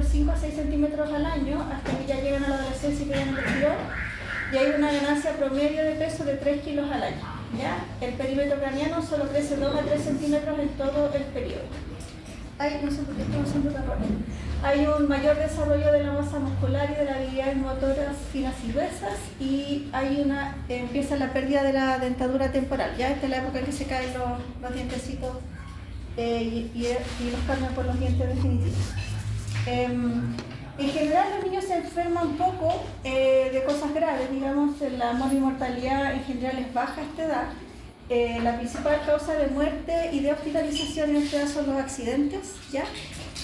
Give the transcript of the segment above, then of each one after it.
de 5 a 6 centímetros al año, hasta que ya llegan a la adolescencia y quedan en el exterior, y hay una ganancia promedio de peso de 3 kilos al año. ¿Ya? El perímetro craneano solo crece 2 a 3 centímetros en todo el periodo. No sé por qué estamos haciendo tan rápido. Hay un mayor desarrollo de la masa muscular y de las habilidades motoras finas y gruesas, y empieza la pérdida de la dentadura temporal. Ya esta es la época en que se caen los dientecitos y los cambian por los dientes definitivos. En general los niños se enferman poco de cosas graves, digamos, la mortalidad en general es baja a esta edad. La principal causa de muerte y de hospitalización en esta edad son los accidentes, ¿ya?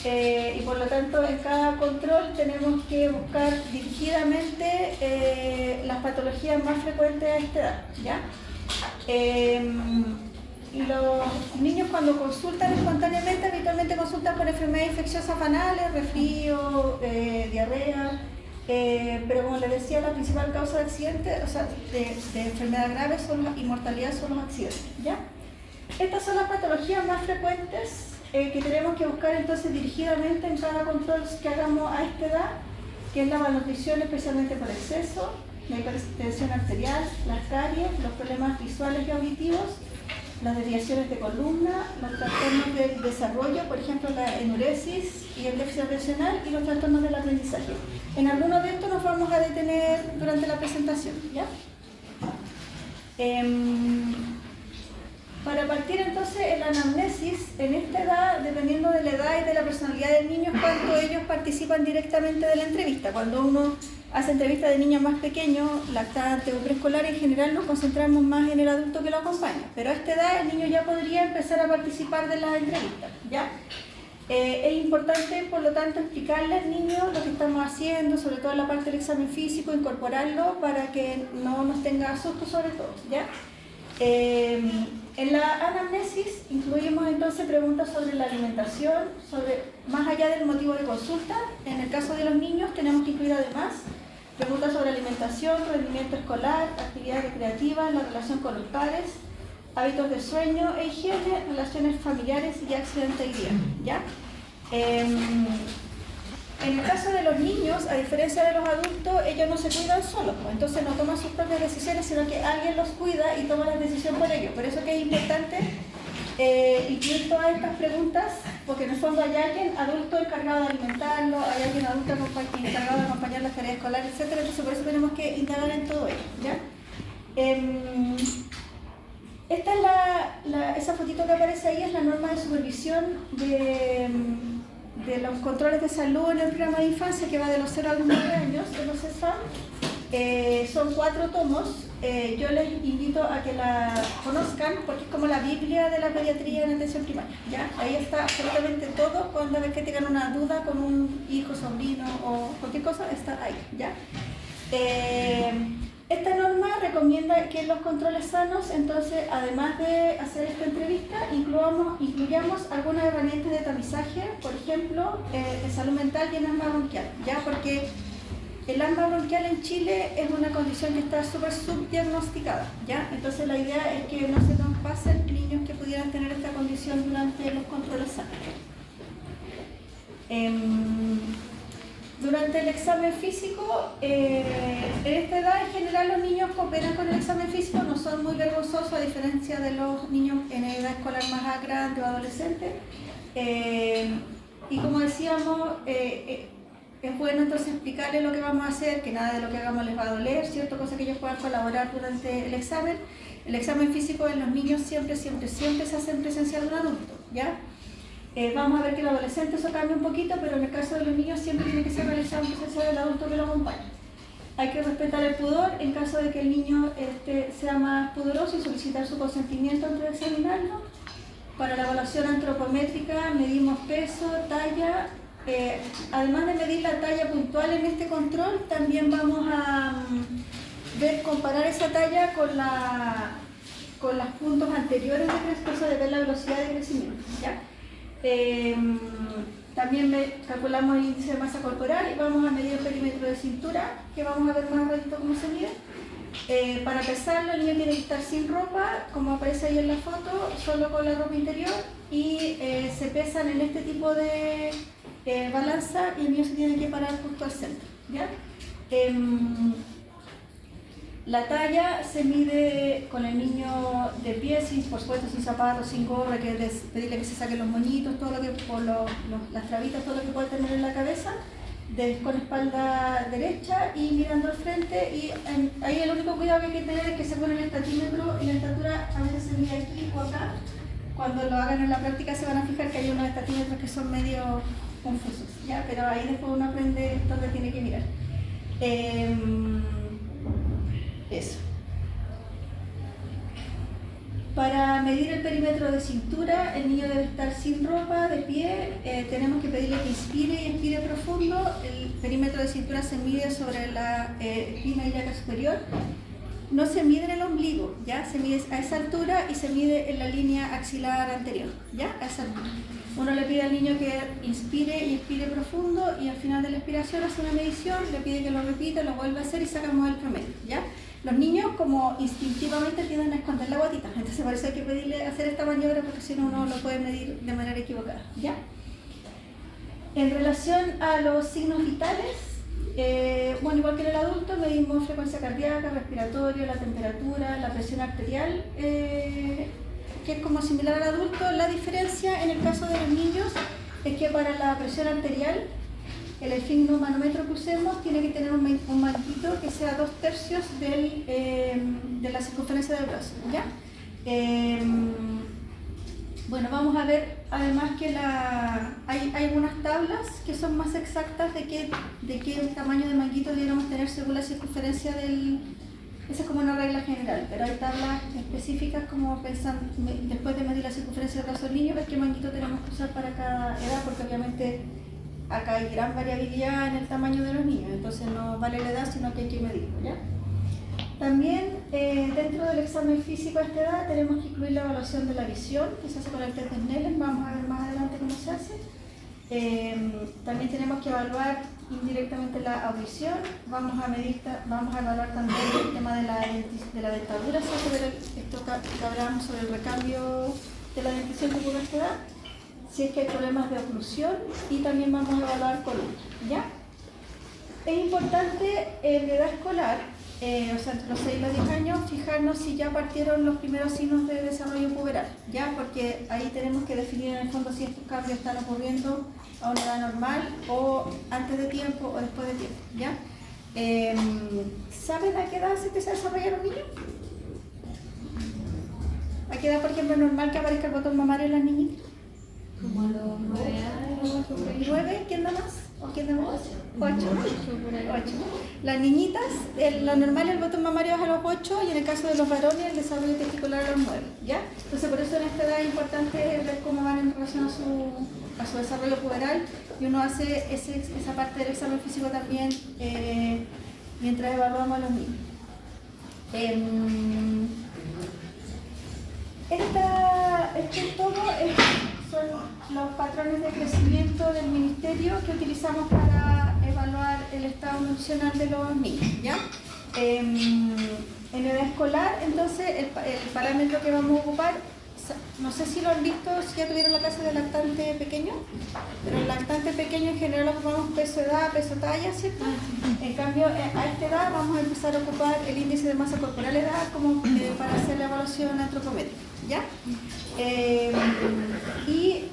Y por lo tanto en cada control tenemos que buscar dirigidamente las patologías más frecuentes a esta edad, ¿ya? Los niños cuando consultan espontáneamente habitualmente consultan por enfermedades infecciosas banales, resfrío, diarrea, pero como les decía, la principal causa de accidentes, o sea, de enfermedad grave y mortalidad son los accidentes, ¿ya? Estas son las patologías más frecuentes que tenemos que buscar entonces dirigidamente en cada control que hagamos a esta edad, que es la malnutrición especialmente por exceso, la hipertensión arterial, las caries, los problemas visuales y auditivos, las desviaciones de columna, los trastornos del desarrollo, por ejemplo la enuresis y el déficit atencional, y los trastornos del aprendizaje. En algunos de estos nos vamos a detener durante la presentación, ¿ya? Para partir entonces en la anamnesis, en esta edad, dependiendo de la edad y de la personalidad del niño, es cuando ellos participan directamente de la entrevista. Cuando uno hace entrevista de niños más pequeños, lactantes o preescolar, en general nos concentramos más en el adulto que lo acompaña. Pero a esta edad el niño ya podría empezar a participar de las entrevistas, ¿ya? Es importante, por lo tanto, explicarle al niño lo que estamos haciendo, sobre todo en la parte del examen físico, incorporarlo para que no nos tenga susto sobre todo, ¿ya? En la anamnesis incluimos entonces preguntas sobre la alimentación, más allá del motivo de consulta. En el caso de los niños tenemos que incluir además preguntas sobre alimentación, rendimiento escolar, actividades recreativas, la relación con los padres, hábitos de sueño e higiene, relaciones familiares y accidentabilidad, ¿ya? En el caso de los niños, a diferencia de los adultos, ellos no se cuidan solos, pues, entonces no toman sus propias decisiones, sino que alguien los cuida y toma la decisión por ellos. Por eso que es importante incluir todas estas preguntas, porque en el fondo hay alguien adulto encargado de alimentarlo, hay alguien adulto encargado de acompañar las tareas escolares, etc. Entonces por eso tenemos que indagar en todo ello, ¿ya? Esta es esa fotito que aparece ahí, es la norma de supervisión de los controles de salud en el programa de infancia, que va de los 0 a los 9 años de los CESFAM. Son 4 tomos. Yo les invito a que la conozcan porque es como la Biblia de la pediatría en atención primaria, ¿ya? Ahí está absolutamente todo. Cuando ven que tengan una duda con un hijo, sobrino o cualquier cosa, está ahí, ¿ya? Esta norma recomienda que en los controles sanos, entonces, además de hacer esta entrevista, incluyamos algunas herramientas de tamizaje, por ejemplo, de salud mental y en asma bronquial, ¿ya? Porque el asma bronquial en Chile es una condición que está súper subdiagnosticada, ¿ya? Entonces la idea es que no se nos pasen niños que pudieran tener esta condición durante los controles sanos. Durante el examen físico, en esta edad en general los niños cooperan con el examen físico, no son muy vergonzosos a diferencia de los niños en edad escolar más grande o adolescente. Y como decíamos, es bueno entonces explicarles lo que vamos a hacer, que nada de lo que hagamos les va a doler, ¿cierto? Cosa que ellos puedan colaborar durante el examen. El examen físico en los niños siempre se hace en presencia de un adulto, ¿ya? Vamos a ver que en los adolescentes eso cambia un poquito, pero en el caso de los niños siempre tiene que ser realizado en presencia del adulto que lo acompaña. Hay que respetar el pudor en caso de que el niño sea más pudoroso y solicitar su consentimiento antes de examinarlo. Para la evaluación antropométrica medimos peso, talla. Además de medir la talla puntual en este control, también vamos a comparar esa talla con los puntos anteriores de crecimiento, de ver la velocidad de crecimiento, ¿ya? También calculamos el índice de masa corporal y vamos a medir el perímetro de cintura, que vamos a ver más ratito cómo se mide. Para pesarlo, el niño tiene que estar sin ropa, como aparece ahí en la foto, solo con la ropa interior, y se pesan en este tipo de balanza y el niño se tiene que parar justo al centro, ¿ya? La talla se mide con el niño de pie, por supuesto sin zapatos, sin gorra, que pedirle que se saquen los moñitos, todo lo que, las trabitas, todo lo que puede tener en la cabeza, con espalda derecha y mirando al frente. Y ahí el único cuidado que hay que tener es que se pone el estatímetro y la estatura a veces se mide aquí o acá. Cuando lo hagan en la práctica se van a fijar que hay unos estatímetros que son medio confusos, ¿ya? Pero ahí después uno aprende dónde tiene que mirar. Eso. Para medir el perímetro de cintura, el niño debe estar sin ropa, de pie. Tenemos que pedirle que inspire y expire profundo. El perímetro de cintura se mide sobre la espina ilíaca superior. No se mide en el ombligo, ¿ya? Se mide a esa altura y se mide en la línea axilar anterior, ¿ya? A esa altura. Uno le pide al niño que inspire y expire profundo y al final de la expiración hace una medición, le pide que lo repita, lo vuelva a hacer y sacamos el promedio, ¿ya? Los niños como instintivamente tienden a esconder la guatita, entonces por eso hay que pedirle hacer esta maniobra porque si no uno lo puede medir de manera equivocada, ¿ya? En relación a los signos vitales, bueno, igual que en el adulto, medimos frecuencia cardíaca, respiratorio, la temperatura, la presión arterial, que es como similar al adulto. La diferencia en el caso de los niños es que para la presión arterial, el esfigmomanómetro que usemos tiene que tener un manguito que sea 2/3 de la circunferencia del brazo, ¿ya? Bueno, vamos a ver además que hay algunas tablas que son más exactas de qué tamaño de manguito deberíamos tener según la circunferencia del... Esa es como una regla general, pero hay tablas específicas como después de medir la circunferencia del brazo del niño, ver qué manguito tenemos que usar para cada edad, porque obviamente acá hay gran variabilidad en el tamaño de los niños, entonces no vale la edad, sino que hay que medirlo, ¿ya? También dentro del examen físico a esta edad tenemos que incluir la evaluación de la visión, que se hace con el test de Snellen, vamos a ver más adelante cómo se hace. También tenemos que evaluar indirectamente la audición, vamos a evaluar también el tema de la dentadura, esto que hablábamos sobre el recambio de la dentición que ocurre a esta edad, si es que hay problemas de oclusión, y también vamos a evaluar columna, ¿ya? Es importante en edad escolar, o sea, entre los 6 y los 10 años, fijarnos si ya partieron los primeros signos de desarrollo puberal, ¿ya? Porque ahí tenemos que definir en el fondo si estos cambios están ocurriendo a una edad normal, o antes de tiempo, o después de tiempo, ¿ya? ¿Saben a qué edad se empieza a desarrollar un niño? ¿A qué edad, por ejemplo, es normal que aparezca el botón mamario en las niñitas? Como a los 9 años. ¿9? ¿Quién da más? ¿O quién da más? 8. Las niñitas, lo normal el botón mamario es a los 8 y en el caso de los varones el desarrollo testicular a los 9, ¿ya? Entonces por eso en esta edad es importante ver cómo van en relación a su desarrollo puberal, y uno hace esa parte del examen físico también mientras evaluamos a los niños. Son los patrones de crecimiento del ministerio que utilizamos para evaluar el estado nutricional de los niños, ¿ya? En edad escolar, entonces, el parámetro que vamos a ocupar, no sé si lo han visto, si ya tuvieron la clase de lactante pequeño, pero el lactante pequeño en general ocupamos peso edad, peso talla, ¿cierto? En cambio, a esta edad vamos a empezar a ocupar el índice de masa corporal edad como para hacer la evaluación antropométrica, ¿ya? Y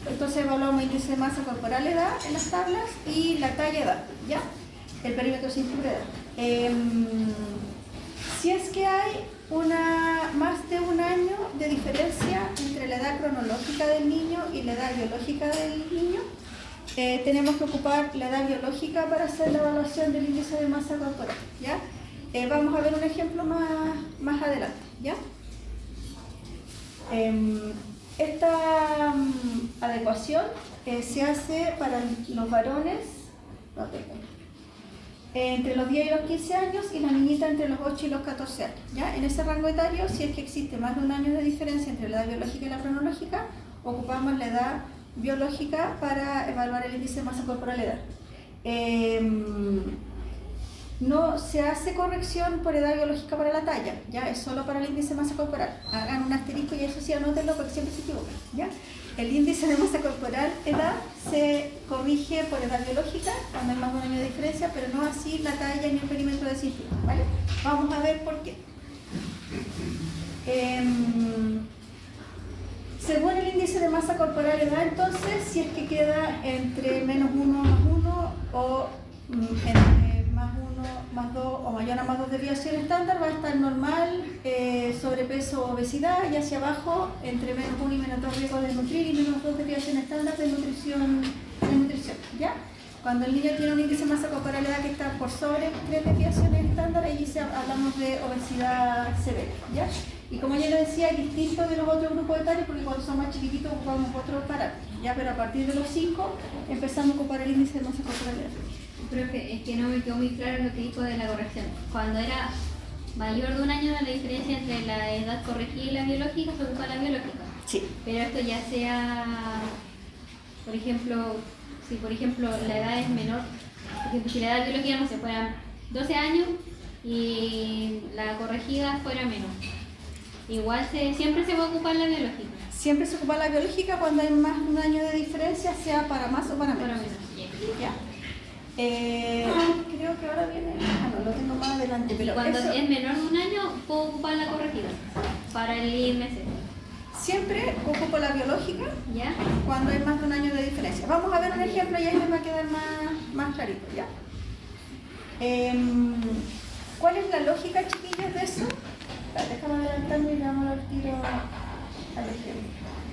entonces evaluamos el índice de masa corporal edad en las tablas y la talla edad, ¿ya? El perímetro cintura edad. Si es que hay más de un año de diferencia entre la edad cronológica del niño y la edad biológica del niño, tenemos que ocupar la edad biológica para hacer la evaluación del índice de masa corporal, ¿ya? Vamos a ver un ejemplo más adelante, ¿ya? Esta adecuación se hace para los varones entre los 10 y los 15 años y la niñita entre los 8 y los 14 años, ¿ya? En ese rango etario, si es que existe más de un año de diferencia entre la edad biológica y la cronológica, ocupamos la edad biológica para evaluar el índice de masa corporal edad. no se hace corrección por edad biológica para la talla, ¿ya? Es solo para el índice de masa corporal. Hagan un asterisco y eso sí anótenlo porque siempre se equivocan, ¿ya? El índice de masa corporal, edad, se corrige por edad biológica cuando hay más de un año de diferencia, pero no así la talla ni el perímetro de cintura, ¿vale? Vamos a ver por qué. Según el índice de masa corporal edad, entonces, si es que queda entre menos 1 más 1 o entre más 1 más 2 o mayor a más 2 desviación estándar, va a estar normal, sobrepeso o obesidad, y hacia abajo entre menos 1 y menos 2 riesgo de nutrir y menos 2 desviación estándar de nutrición, ¿ya? Cuando el niño tiene un índice de masa corporal edad que está por sobre 3 desviaciones estándar, ahí hablamos de obesidad severa, ¿ya? Y como ya les decía, es distinto de los otros grupos etarios porque cuando son más chiquititos ocupamos otros parámetros, ¿ya? Pero a partir de los 5 empezamos a ocupar el índice de masa corporal edad. Profe, es que no me quedó muy claro lo que dijo de la corrección. Cuando era mayor de un año, la diferencia entre la edad corregida y la biológica se ocupa la biológica. Sí. Pero esto ya sea, por ejemplo, si por ejemplo la edad es menor, por ejemplo, si la edad biológica no se fuera 12 años y la corregida fuera menos, igual siempre se va a ocupar la biológica. Siempre se ocupa la biológica cuando hay más de un año de diferencia, sea para más o para menos. Para menos. ¿Ya? Creo que ahora viene. No, lo tengo más adelante. Y pero cuando eso, es menor de un año, puedo ocupar la corregida para el IMC. siempre ocupo la biológica ¿Ya? cuando hay más de un año de diferencia. Vamos a ver un ejemplo y ahí les va a quedar más clarito, ¿ya? ¿Cuál es la lógica, chiquillos, de eso? Déjame adelantarme y le vamos a dar tiro al ejemplo.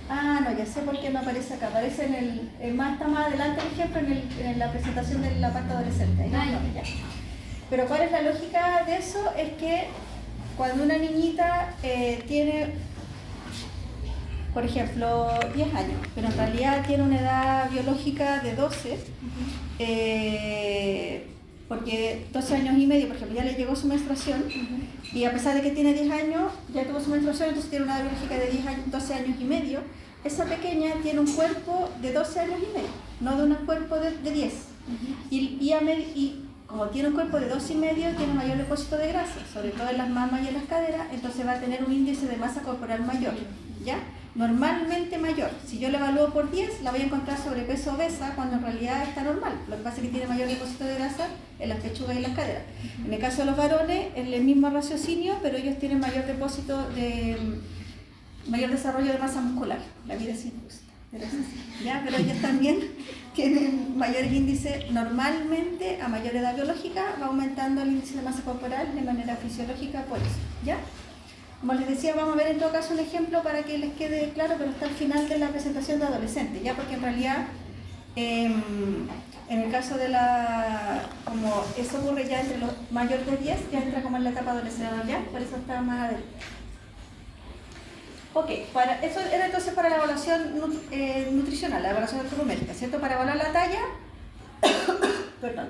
Ah, no, ya sé por qué no aparece acá. Aparece en está más adelante el ejemplo en la presentación de la parte adolescente. Ahí no, ya. Pero ¿cuál es la lógica de eso? Es que cuando una niñita tiene, por ejemplo, 10 años, pero en realidad tiene una edad biológica de 12, porque 12 años y medio, por ejemplo, ya le llegó su menstruación, y a pesar de que tiene 10 años, ya tuvo su menstruación, entonces tiene una edad biológica de 12 años y medio, esa pequeña tiene un cuerpo de 12 años y medio, no de un cuerpo de 10. Y como tiene un cuerpo de 12 y medio, tiene mayor depósito de grasa, sobre todo en las mamas y en las caderas, entonces va a tener un índice de masa corporal mayor, ¿ya? Normalmente mayor. Si yo la evalúo por 10, la voy a encontrar sobrepeso obesa cuando en realidad está normal. Lo que pasa es que tiene mayor depósito de grasa en las pechugas y en las caderas. En el caso de los varones, es el mismo raciocinio, pero ellos tienen mayor desarrollo de masa muscular. La vida es injusta. ¿Ya? Pero ellos también tienen mayor índice. Normalmente, a mayor edad biológica, va aumentando el índice de masa corporal de manera fisiológica por eso, ¿ya? Como les decía, vamos a ver en todo caso un ejemplo para que les quede claro, pero está al final de la presentación de adolescentes, ¿ya? Porque en realidad, en el caso de como eso ocurre ya entre los mayores de 10, ya entra como en la etapa adolescente, ¿ya? Por eso está más adelante. Ok, eso era entonces para la evaluación nutricional, la evaluación antropométrica, ¿cierto? Para evaluar la talla, perdón,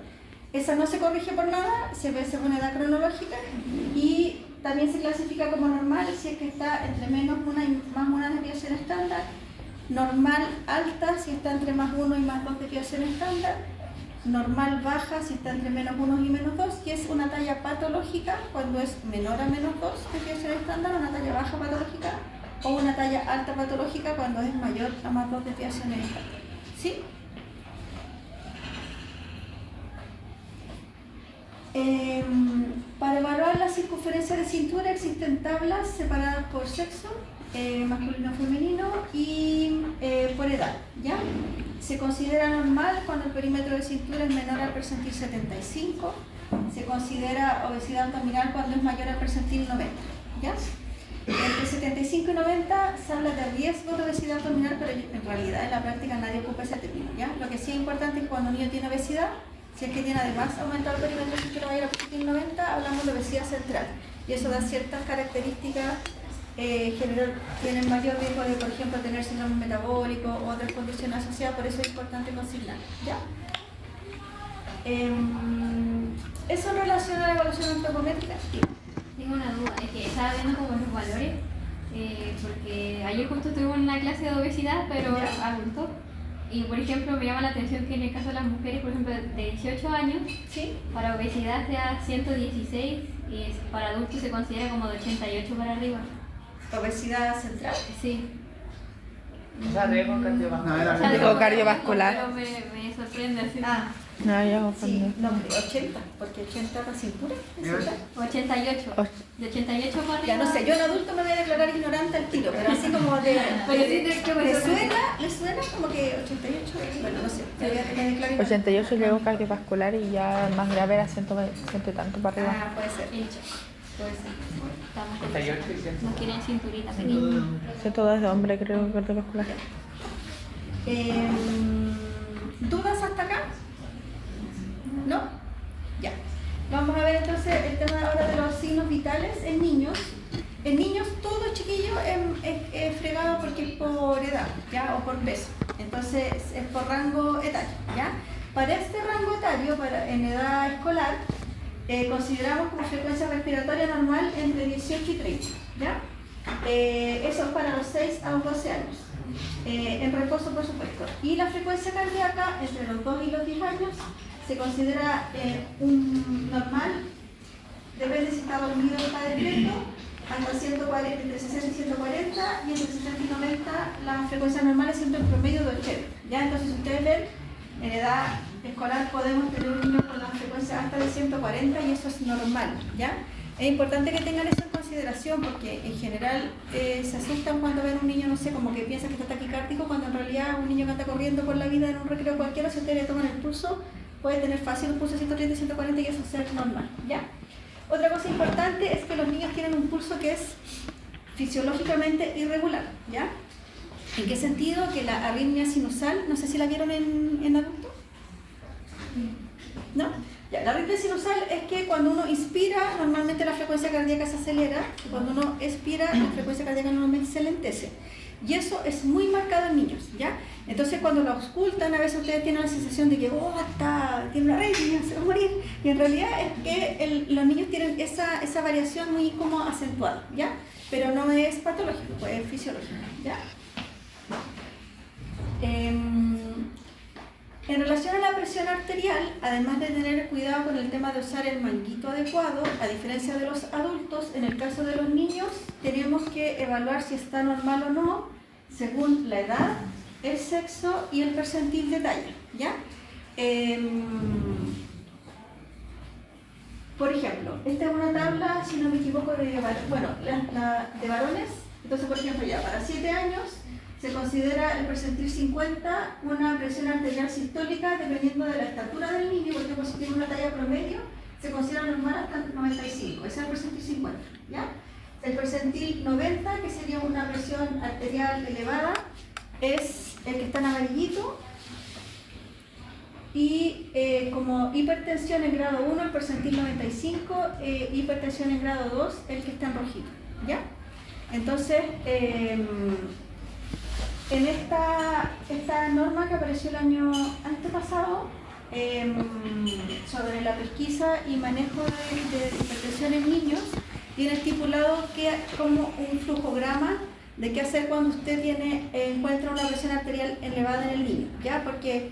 esa no se corrige por nada, se ve según edad cronológica y también se clasifica como normal si es que está entre menos una y más una desviación estándar, normal alta si está entre más 1 y más 2 desviaciones estándar, normal baja si está entre menos 1 y menos 2, y es una talla patológica cuando es menor a menos 2 desviaciones estándar, una talla baja patológica, o una talla alta patológica cuando es mayor a más 2 desviaciones estándar. ¿Sí? Para evaluar la circunferencia de cintura existen tablas separadas por sexo, masculino o femenino, y por edad, ¿ya? Se considera normal cuando el perímetro de cintura es menor al percentil 75, se considera obesidad abdominal cuando es mayor al percentil 90, ¿ya? Entre 75 y 90 se habla de riesgo de obesidad abdominal, pero en realidad en la práctica nadie ocupa ese término, ¿ya? Lo que sí es importante es que cuando un niño tiene obesidad, si es que tiene además aumentado el perímetro de cintura mayor al percentil 90, hablamos de obesidad central, y eso da ciertas características. Tienen mayor riesgo de, por ejemplo, tener síndrome metabólico o otras condiciones asociadas, por eso es importante consignar, ¿ya? Eso en relación a la evaluación antropométrica. Sí. Tengo una duda, es que estaba viendo como los valores, porque ayer justo tuve una clase de obesidad, pero ¿Ya? adulto, Y por ejemplo, me llama la atención que en el caso de las mujeres, por ejemplo, de 18 años, ¿Sí? para obesidad sea 116 y para adultos se considera como de 88 para arriba. Obesidad central. Sí. O sea, riesgo cardiovascular. No, era O sea, riesgo no, cardiovascular. Pero me sorprende así. Ah, No, ya sí, no, 80, porque 80 para cintura. ¿Es verdad? 88. De 88 para arriba. Ya no sé, yo en adulto me voy a declarar ignorante al tiro, pero así como de. Pero sí de que me ¿Le sorprende. suena como que 88? Bueno, no sé, me declaro ignorante. 88 riesgo cardiovascular y ya más grave era 100 y tanto para arriba. Ah, puede ser. Hecho. Puede ser. Estamos con 88 y 100. Nos quieren cinturita pequeña. Todo es de hombre, creo, cardiovascular. ¿Dudas hasta acá? ¿No? Ya. Vamos a ver entonces el tema ahora de los signos vitales en niños. En niños todo chiquillo es fregado porque es por edad, ¿ya? O por peso. Entonces es por rango etario, ¿ya? Para este rango etario, en edad escolar, consideramos como frecuencia respiratoria normal entre 18 y 30, ¿ya? Eso es para los 6 a los 12 años. En reposo, por supuesto. Y la frecuencia cardíaca entre los 2 y los 10 años se considera un normal, depende si está dormido o está despierto, hasta 140, entre 60 y 140, y entre 60 y 90 la frecuencia normal es siempre en promedio de 80. ¿Ya? Entonces, si ustedes ven, en edad escolar podemos tener un niño con la frecuencia hasta de 140 y eso es normal. ¿Ya? Es importante que tengan eso en consideración porque en general se asustan cuando ven un niño, no sé, como que piensa que está taquicárdico, cuando en realidad un niño que anda corriendo por la vida en un recreo cualquiera, si ustedes le toman el pulso, puede tener fácil un pulso de 130 y 140 y eso es normal. ¿Ya? Otra cosa importante es que los niños tienen un pulso que es fisiológicamente irregular. ¿Ya? ¿En qué sentido? Que la arritmia sinusal, no sé si la vieron en adultos. ¿No? Ya, la arritmia sinusal es que cuando uno inspira, normalmente la frecuencia cardíaca se acelera, y cuando uno expira, la frecuencia cardíaca normalmente se lentece. Y eso es muy marcado en niños, ¿ya? Entonces cuando lo auscultan, a veces ustedes tienen la sensación de que, tiene una arritmia, se va a morir. Y en realidad es que los niños tienen esa variación muy como acentuada, ¿ya? Pero no es patológico, pues es fisiológico, ¿ya? En relación a la presión arterial, además de tener cuidado con el tema de usar el manguito adecuado, a diferencia de los adultos, en el caso de los niños, tenemos que evaluar si está normal o no, según la edad, el sexo y el percentil de talla, ¿ya? Por ejemplo, esta es una tabla, si no me equivoco, de varones. Entonces, por ejemplo, ya para 7 años, se considera el percentil 50 una presión arterial sistólica dependiendo de la estatura del niño, por ejemplo, si tiene una talla promedio, se considera normal hasta 95, ese es el percentil 50, ¿ya? El percentil 90, que sería una presión arterial elevada, es el que está en amarillito, y como hipertensión en grado 1, el percentil 95, hipertensión en grado 2, el que está en rojito, ¿ya? Entonces, en esta norma que apareció el año antepasado sobre la pesquisa y manejo de hipertensión en niños, tiene estipulado como un flujograma de qué hacer cuando usted encuentra una presión arterial elevada en el niño, ¿ya? Porque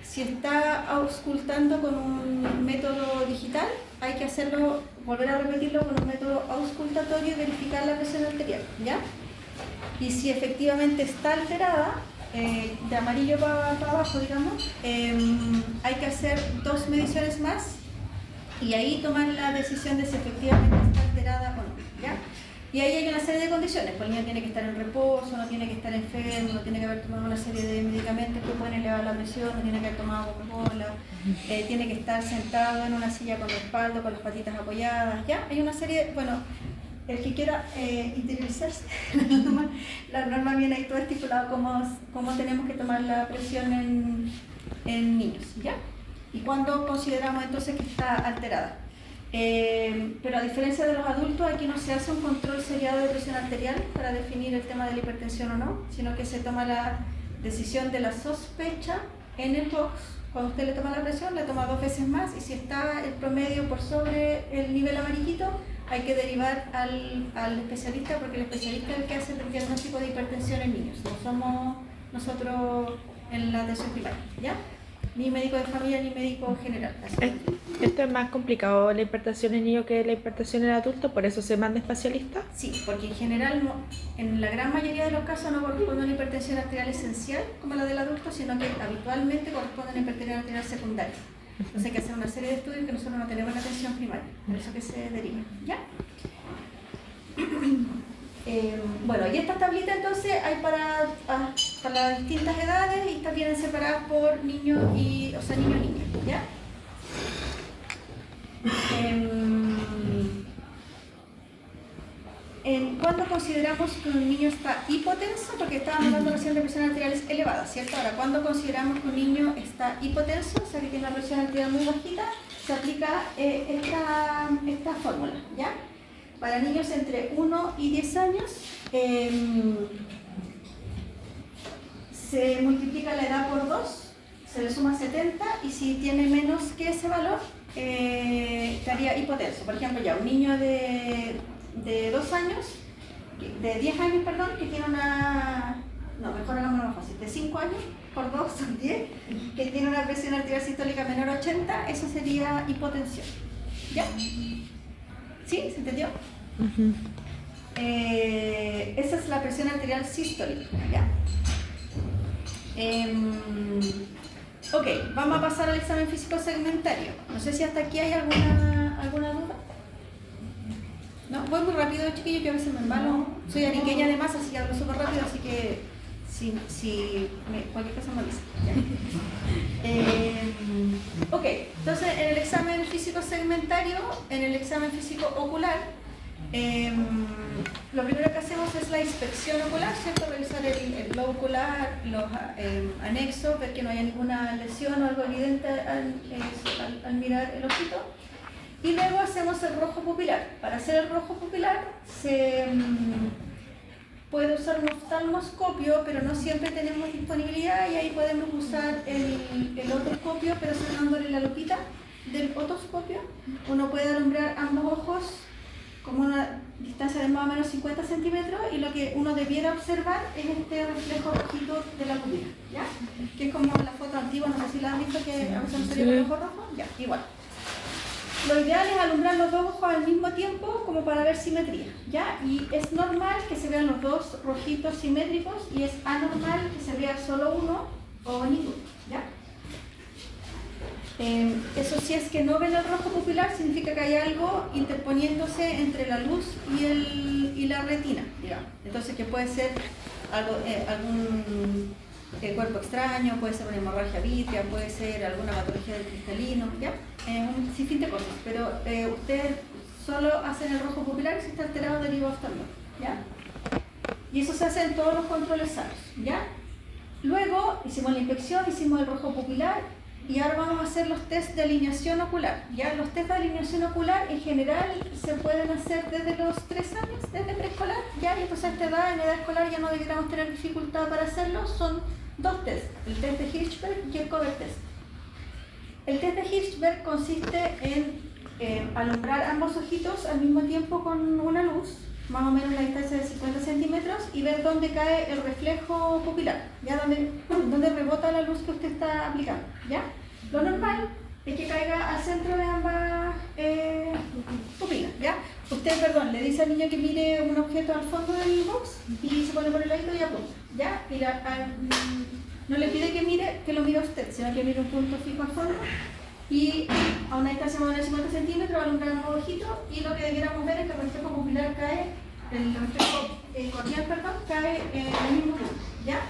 si está auscultando con un método digital, hay que volver a repetirlo con un método auscultatorio y verificar la presión arterial, ¿ya? Y si efectivamente está alterada, de amarillo para abajo, digamos, hay que hacer 2 mediciones más y ahí tomar la decisión de si efectivamente está alterada o no, ¿ya? Y ahí hay una serie de condiciones, pues el niño tiene que estar en reposo, no tiene que estar enfermo, no tiene que haber tomado una serie de medicamentos que pueden elevar la presión, no tiene que haber tomado Coca-Cola, tiene que estar sentado en una silla con respaldo, con las patitas apoyadas, ¿ya? Hay una serie, el que quiera interiorizarse, la norma viene ahí todo estipulado cómo tenemos que tomar la presión en niños, ¿ya? Y cuándo consideramos entonces que está alterada. Pero a diferencia de los adultos, aquí no se hace un control seriado de presión arterial para definir el tema de la hipertensión o no, sino que se toma la decisión de la sospecha en el box. Cuando usted le toma la presión, le toma 2 veces más y si está el promedio por sobre el nivel amarillito, hay que derivar al especialista porque el especialista es el que hace el diagnóstico de hipertensión en niños. No somos nosotros en la atención primaria, ¿ya? Ni médico de familia ni médico general. Así. Esto es más complicado, la hipertensión en niño que la hipertensión en adulto, por eso se manda especialista. Sí, porque en general, en la gran mayoría de los casos no corresponde a una hipertensión arterial esencial como la del adulto, sino que habitualmente corresponde a una hipertensión arterial secundaria. Entonces hay que hacer una serie de estudios que nosotros no tenemos en la atención primaria, por eso que se deriva, ¿ya? Bueno, y estas tablitas entonces hay para las distintas edades y estas vienen separadas por niño y, o sea, niño y niña, ¿ya? ¿Cuándo consideramos que un niño está hipotenso? Porque estábamos hablando recién de presiones arteriales elevadas, ¿cierto? Ahora, ¿cuándo consideramos que un niño está hipotenso? O sea, que tiene una presión arterial muy bajita, se aplica esta fórmula, ¿ya? Para niños entre 1 y 10 años, se multiplica la edad por 2, se le suma 70 y si tiene menos que ese valor, estaría hipotenso. Por ejemplo, ya un niño de 2 años, de 10 años, perdón, que tiene una... No, mejor hagámoslo más fácil. De 5 años por 2 son 10, que tiene una presión arterial sistólica menor a 80, eso sería hipotensión. ¿Ya? ¿Sí? ¿Se entendió? Uh-huh. Esa es la presión arterial sistólica, ¿ya? Ok, vamos a pasar al examen físico segmentario. No sé si hasta aquí hay alguna duda. No, voy muy rápido, chiquillos, que a veces me embalo. Soy ariqueña además, así que hablo súper rápido, así que cualquier cosa me avisa. Ok, entonces en el examen físico segmentario, en el examen físico ocular, lo primero que hacemos es la inspección ocular, ¿cierto? Revisar el globo ocular, los anexos, ver que no haya ninguna lesión o algo evidente al mirar el ojito. Y luego hacemos el rojo pupilar. Para hacer el rojo pupilar se puede usar un oftalmoscopio, pero no siempre tenemos disponibilidad y ahí podemos usar el otoscopio, pero cerrándole la lupita del otoscopio. Uno puede alumbrar ambos ojos como una distancia de más o menos 50 centímetros y lo que uno debiera observar es este reflejo rojito de la pupila, ¿ya? Que es como la foto antigua, no sé si la han visto, que a veces no sería el ojo rojo, ya, igual. Lo ideal es alumbrar los dos ojos al mismo tiempo como para ver simetría, ¿ya? Y es normal que se vean los dos rojitos simétricos y es anormal que se vea solo uno o ninguno, ¿ya? Eso si es que no ven el rojo pupilar significa que hay algo interponiéndose entre la luz y la retina, digamos. Entonces que puede ser algún cuerpo extraño, puede ser una hemorragia vítrea, puede ser alguna patología del cristalino, ¿ya? Un sinfín de cosas, pero ustedes solo hacen el rojo pupilar si está alterado del nervio oftalmológico, ¿ya? Y eso se hace en todos los controles sanos, ¿ya? Luego hicimos la inspección, hicimos el rojo pupilar y ahora vamos a hacer los test de alineación ocular, ¿ya? Los test de alineación ocular en general se pueden hacer desde los 3 años, desde preescolar, ¿ya? Y pues a esta edad, en edad escolar, ya no deberíamos tener dificultad para hacerlo. Son 2 tests, el test de Hirschberg y el cover test. El test de Hirschberg consiste en alumbrar ambos ojitos al mismo tiempo con una luz, más o menos la distancia de 50 centímetros, y ver dónde cae el reflejo pupilar, ¿ya? Dónde rebota la luz que usted está aplicando, ¿ya? Lo normal es que caiga al centro de ambas pupilas, ¿ya? Usted, perdón, le dice al niño que mire un objeto al fondo del box y se pone por el ladito y apunta, ¿ya? Y no le pide que lo mire usted, sino que mire un punto fijo al fondo y a una distancia más o menos de 50 centímetros alumbrar un ojito, y lo que debiéramos ver es que el reflejo pupilar cae, el reflejo corneal, perdón, cae en el mismo punto, ¿ya?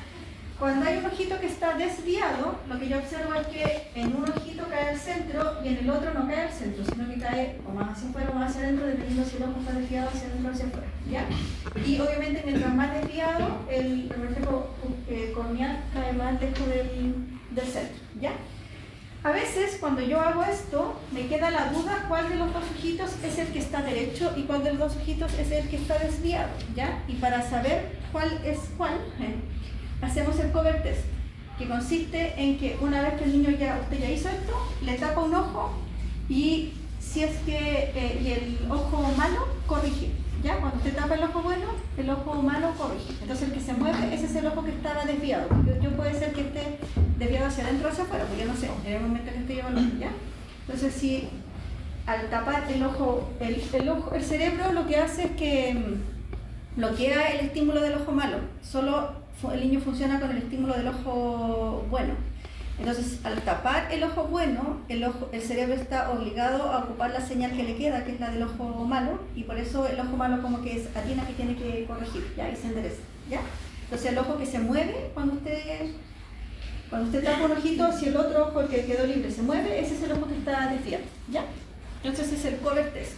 Cuando hay un ojito que está desviado, lo que yo observo es que en un ojito cae al centro y en el otro no cae al centro, sino que cae o más hacia afuera o más hacia adentro, dependiendo si el ojo está desviado hacia adentro o hacia afuera, ¿ya? Y obviamente mientras más desviado, el reflejo corneal cae más lejos del centro, ¿ya? A veces cuando yo hago esto, me queda la duda cuál de los dos ojitos es el que está derecho y cuál de los dos ojitos es el que está desviado, ¿ya? Y para saber cuál es cuál, hacemos el cover test, que consiste en que una vez que el niño usted ya hizo esto, le tapa un ojo y si es que y el ojo malo, corrige, ¿ya? Cuando usted tapa el ojo bueno, el ojo malo corrige. Entonces el que se mueve, ese es el ojo que estaba desviado. Yo puede ser que esté desviado hacia adentro o hacia afuera, porque yo no sé, en el momento que estoy evaluando, ¿ya? Entonces si al tapar el ojo, el cerebro lo que hace es que bloquea el estímulo del ojo malo. Solo el niño funciona con el estímulo del ojo bueno. Entonces, al tapar el ojo bueno, el cerebro está obligado a ocupar la señal que le queda, que es la del ojo malo, y por eso el ojo malo como que atina que tiene que corregir, ¿ya? Y se endereza, ¿ya? Entonces, el ojo que se mueve cuando usted tapa un ojito, si el otro ojo que quedó libre se mueve, ese es el ojo que está desviado, ¿ya? Entonces, es el cover test.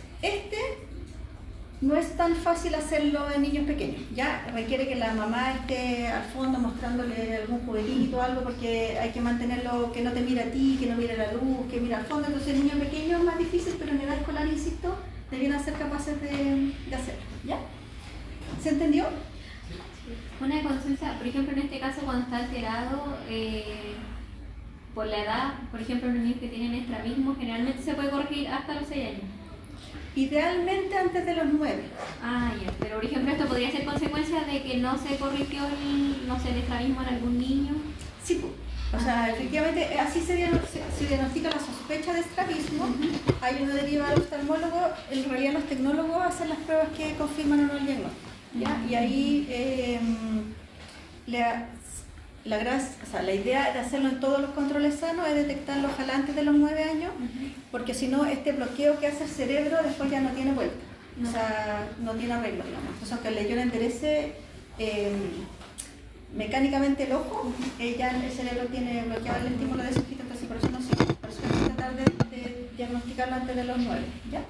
No es tan fácil hacerlo en niños pequeños, ya requiere que la mamá esté al fondo mostrándole algún juguetito o algo, porque hay que mantenerlo, que no te mire a ti, que no mire la luz, que mire al fondo. Entonces el niño pequeño es más difícil, pero en edad escolar, insisto, debieran ser capaces de hacerlo, ¿ya? ¿Se entendió? Una consulta, por ejemplo, en este caso cuando está alterado por la edad, por ejemplo, los niños que tienen estrabismo, generalmente se puede corregir hasta los 6 años. Idealmente antes de los 9. Ah, ya. Pero, por ejemplo, ¿esto podría ser consecuencia de que no se corrigió el estrabismo en algún niño? Sí, o sea, efectivamente, así se diagnostica la sospecha de estrabismo. Hay uno deriva al oftalmólogo, en realidad los tecnólogos hacen las pruebas que confirman o no el diagnóstico, ¿ya? Y ahí la idea de hacerlo en todos los controles sanos es detectarlo ojalá antes de los 9 años, porque si no, este bloqueo que hace el cerebro después ya no tiene vuelta, o sea, no tiene arreglo, digamos. Entonces, aunque el leyón enderece mecánicamente el ojo, ya el cerebro tiene bloqueado el estímulo de ese ojito, entonces por eso no sirve. Por eso hay que tratar de diagnosticarlo antes de los 9, ¿ya?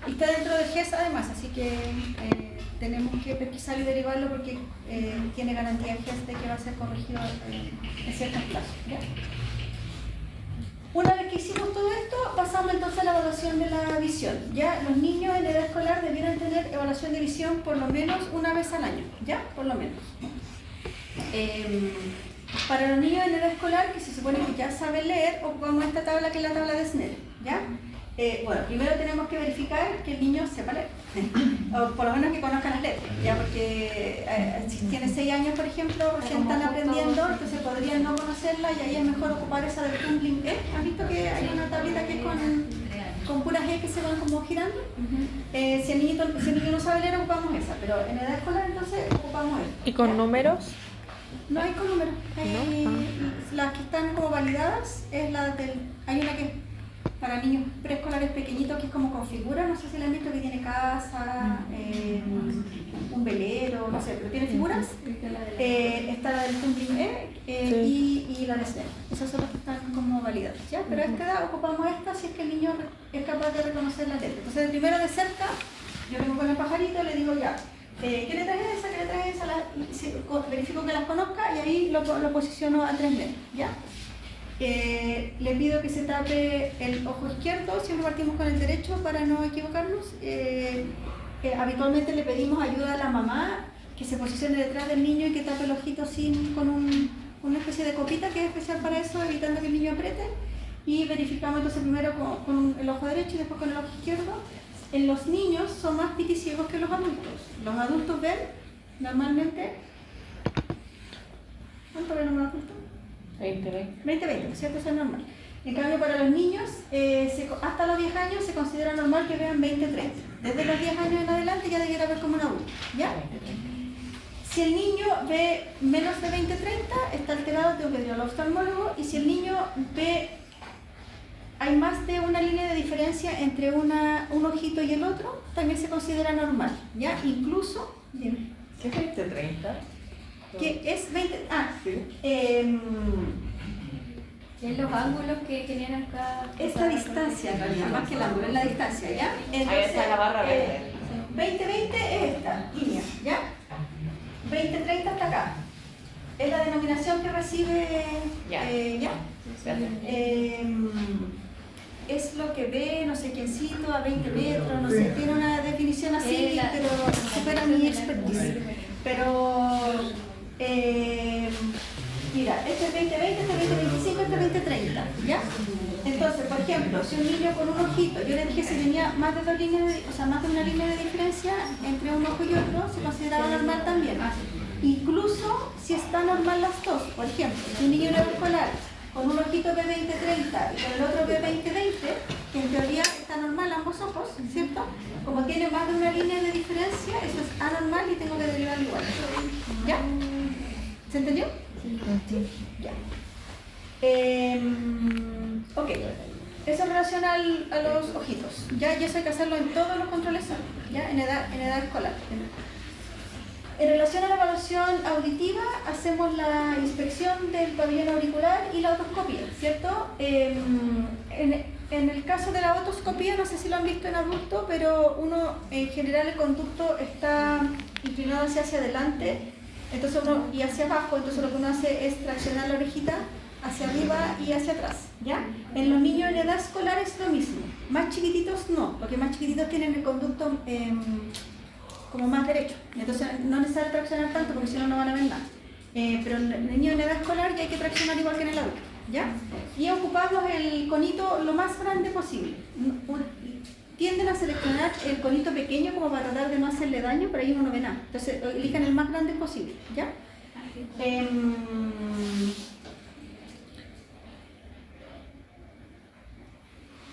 Y está dentro del GES además, así que tenemos que pesquisar y derivarlo porque tiene garantía GES de que va a ser corregido en ciertos plazos, ¿ya? Una vez que hicimos todo esto, pasamos entonces a la evaluación de la visión. Ya los niños en edad escolar debieran tener evaluación de visión por lo menos una vez al año, ¿ya? Por lo menos. Para los niños en edad escolar, que se supone que ya saben leer, ocupamos esta tabla que es la tabla de Snellen, ¿ya? Bueno, primero tenemos que verificar que el niño sepa leer, o por lo menos que conozca las letras, ¿ya? Porque si tiene 6 años, por ejemplo, recién están aprendiendo, entonces podrían no conocerla y ahí es mejor ocupar esa del tumbling E. ¿Han visto que hay una tablita que es con puras E que se van como girando? Si el niño no sabe leer, ocupamos esa, pero en edad escolar entonces ocupamos esta. ¿Y con números? No hay con números, las que están como validadas es hay una que es para niños preescolares pequeñitos que es como con figuras, no sé si la han visto, que tiene casa, un velero, no sé, pero tiene figuras. Está la del tumbling y la de Snellen. Esas son las que están como validadas, ¿ya? Pero a esta edad ocupamos esta si es que el niño es capaz de reconocer la letra. Entonces, primero de cerca, yo vengo con el pajarito y le digo ya, ¿qué letra es esa? ¿Qué letra es esa? Verifico que las conozca y ahí lo posiciono a 3 metros, ¿ya? Le pido que se tape el ojo izquierdo, siempre partimos con el derecho para no equivocarnos. Habitualmente le pedimos ayuda a la mamá que se posicione detrás del niño y que tape el ojito con una especie de copita que es especial para eso, evitando que el niño apriete. Y verificamos entonces primero con el ojo derecho y después con el ojo izquierdo. En los niños son más piticiegos que los adultos. Los adultos ven normalmente... ¿Cuánto ven los adultos? 20, ¿cierto? Eso es normal. En cambio, para los niños, hasta los 10 años se considera normal que vean 20-30. Desde los 10 años en adelante ya debiera ver como un adulto, ¿ya? Si el niño ve menos de 20-30, está alterado, tengo que ir al oftalmólogo. Y si el niño ve, hay más de una línea de diferencia entre un ojito y el otro, también se considera normal, ¿ya? Incluso, dime. ¿Qué es 20-30? Que es 20... Sí. Es los ángulos que generan acá. Es la distancia en realidad, más que el ángulo, es la distancia, ¿ya? Entonces, ahí está la barra verde. 20-20 es esta línea, ¿ya? 20-30 hasta acá. Es la denominación que recibe, Ya. ¿ya? Es lo que ve, no sé quiéncito, a 20 metros, no sé, tiene una definición así, pero supera mi expertise. Pero, mira, este es 20-20, este es 20-25, este es 20-30, ¿ya? Entonces, por ejemplo, si un niño con un ojito, yo le dije si tenía más de dos líneas, más de una línea de diferencia entre un ojo y otro, se consideraba normal también. Incluso si está normal las dos, por ejemplo, si un niño en edad escolar con un ojito B20-30 y con el otro B20-20, que en teoría está normal ambos ojos, ¿cierto? Como tiene más de una línea de diferencia, eso es anormal y tengo que derivarlo igual. ¿Ya? ¿Se entendió? Sí. Ya. Ok. Eso en relación a los ojitos. Ya, y eso hay que hacerlo en todos los controles, ¿ya? En edad escolar. En relación a la evaluación auditiva, hacemos la inspección del pabellón auricular y la otoscopia, ¿cierto? En el caso de la otoscopia, no sé si lo han visto en adulto, pero uno, en general, el conducto está inclinado hacia adelante y hacia abajo, entonces lo que uno hace es traccionar la orejita hacia arriba y hacia atrás, ¿ya? En los niños en edad escolar es lo mismo, más chiquititos no, porque más chiquititos tienen el conducto como más derecho, entonces no es necesario traccionar tanto porque si no, no van a ver nada. Pero en el niño en edad escolar ya hay que traccionar igual que en el adulto, ¿ya? Y ocupamos el conito lo más grande posible. Tienden a seleccionar el conito pequeño como para tratar de no hacerle daño, pero ahí uno no ve nada. Entonces elijan el más grande posible, ¿ya?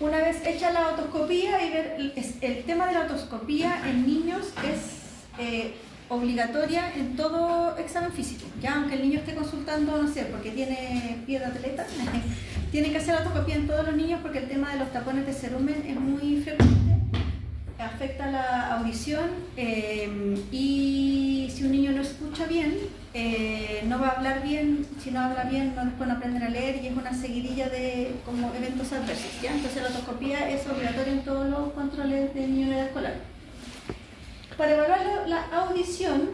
Una vez hecha la otoscopía, el tema de la otoscopía en niños es obligatoria en todo examen físico, ya aunque el niño esté consultando, no sé, porque tiene pie de atleta, tiene que hacer la otoscopía en todos los niños porque el tema de los tapones de cerumen es muy frecuente, afecta la audición y si un niño no escucha bien, no va a hablar bien, si no habla bien después no aprenden a leer y es una seguidilla de como eventos adversos, ¿ya? Entonces la otoscopía es obligatoria en todos los controles de niño en edad escolar. Para evaluar la audición,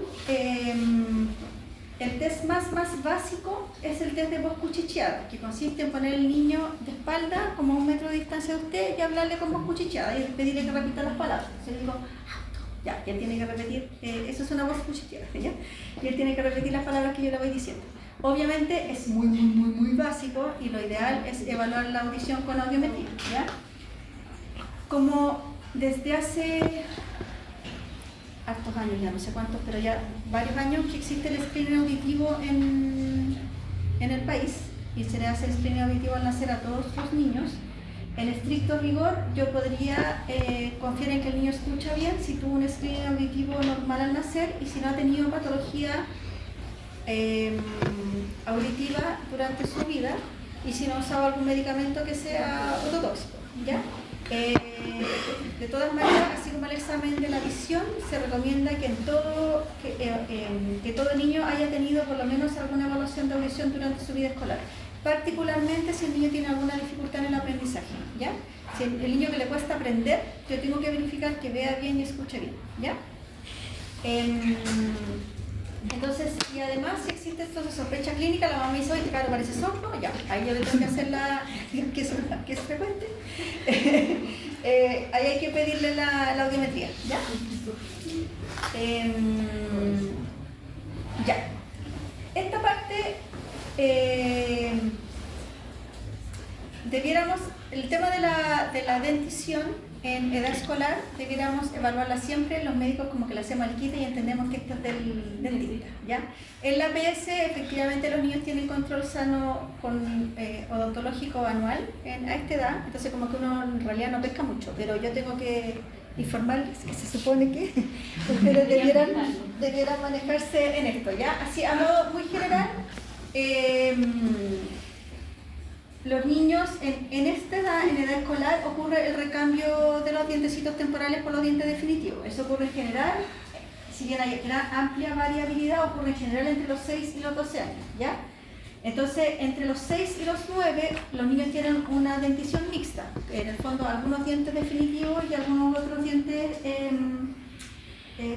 el test más básico es el test de voz cuchicheada, que consiste en poner al niño de espalda como a 1 metro de distancia de usted y hablarle con voz cuchicheada y pedirle que repita las palabras. Yo le digo, ya, y él tiene que repetir, eso es una voz cuchicheada, ¿ya? Y él tiene que repetir las palabras que yo le voy diciendo. Obviamente es muy básico y lo ideal es evaluar la audición con audiometría, ¿ya? Como desde hace hartos años, ya no sé cuántos, pero ya varios años que existe el screening auditivo en el país y se le hace el screening auditivo al nacer a todos los niños. En estricto rigor, yo podría confiar en que el niño escucha bien si tuvo un screening auditivo normal al nacer y si no ha tenido patología auditiva durante su vida y si no ha usado algún medicamento que sea ototóxico, ¿ya? De todas maneras, así como el examen de la visión, se recomienda que todo niño haya tenido por lo menos alguna evaluación de audición durante su vida escolar, particularmente si el niño tiene alguna dificultad en el aprendizaje, ¿ya? Si el niño que le cuesta aprender, yo tengo que verificar que vea bien y escuche bien, ¿ya? Entonces, y además si existe esto de sospecha clínica, la mamá me dice, oye, claro, parece sordo, ya, ahí yo le tengo que hacer que es frecuente, ahí hay que pedirle la audiometría, ¿ya? Ya. Esta parte, el tema de la dentición en edad escolar, debiéramos evaluarla siempre, los médicos como que le hacemos el quite y entendemos que esto es del dentista, ¿ya? En la APS, efectivamente, los niños tienen control sano odontológico anual a esta edad, entonces como que uno en realidad no pesca mucho, pero yo tengo que informarles que se supone que ustedes debieran manejarse en esto, ¿ya? Así, a modo muy general, los niños en esta edad, en edad escolar, ocurre el recambio de los dientecitos temporales por los dientes definitivos. Eso ocurre en general, si bien hay una amplia variabilidad, ocurre en general entre los 6 y los 12 años, ¿ya? Entonces, entre los 6 y los 9, los niños tienen una dentición mixta. En el fondo, algunos dientes definitivos y algunos otros dientes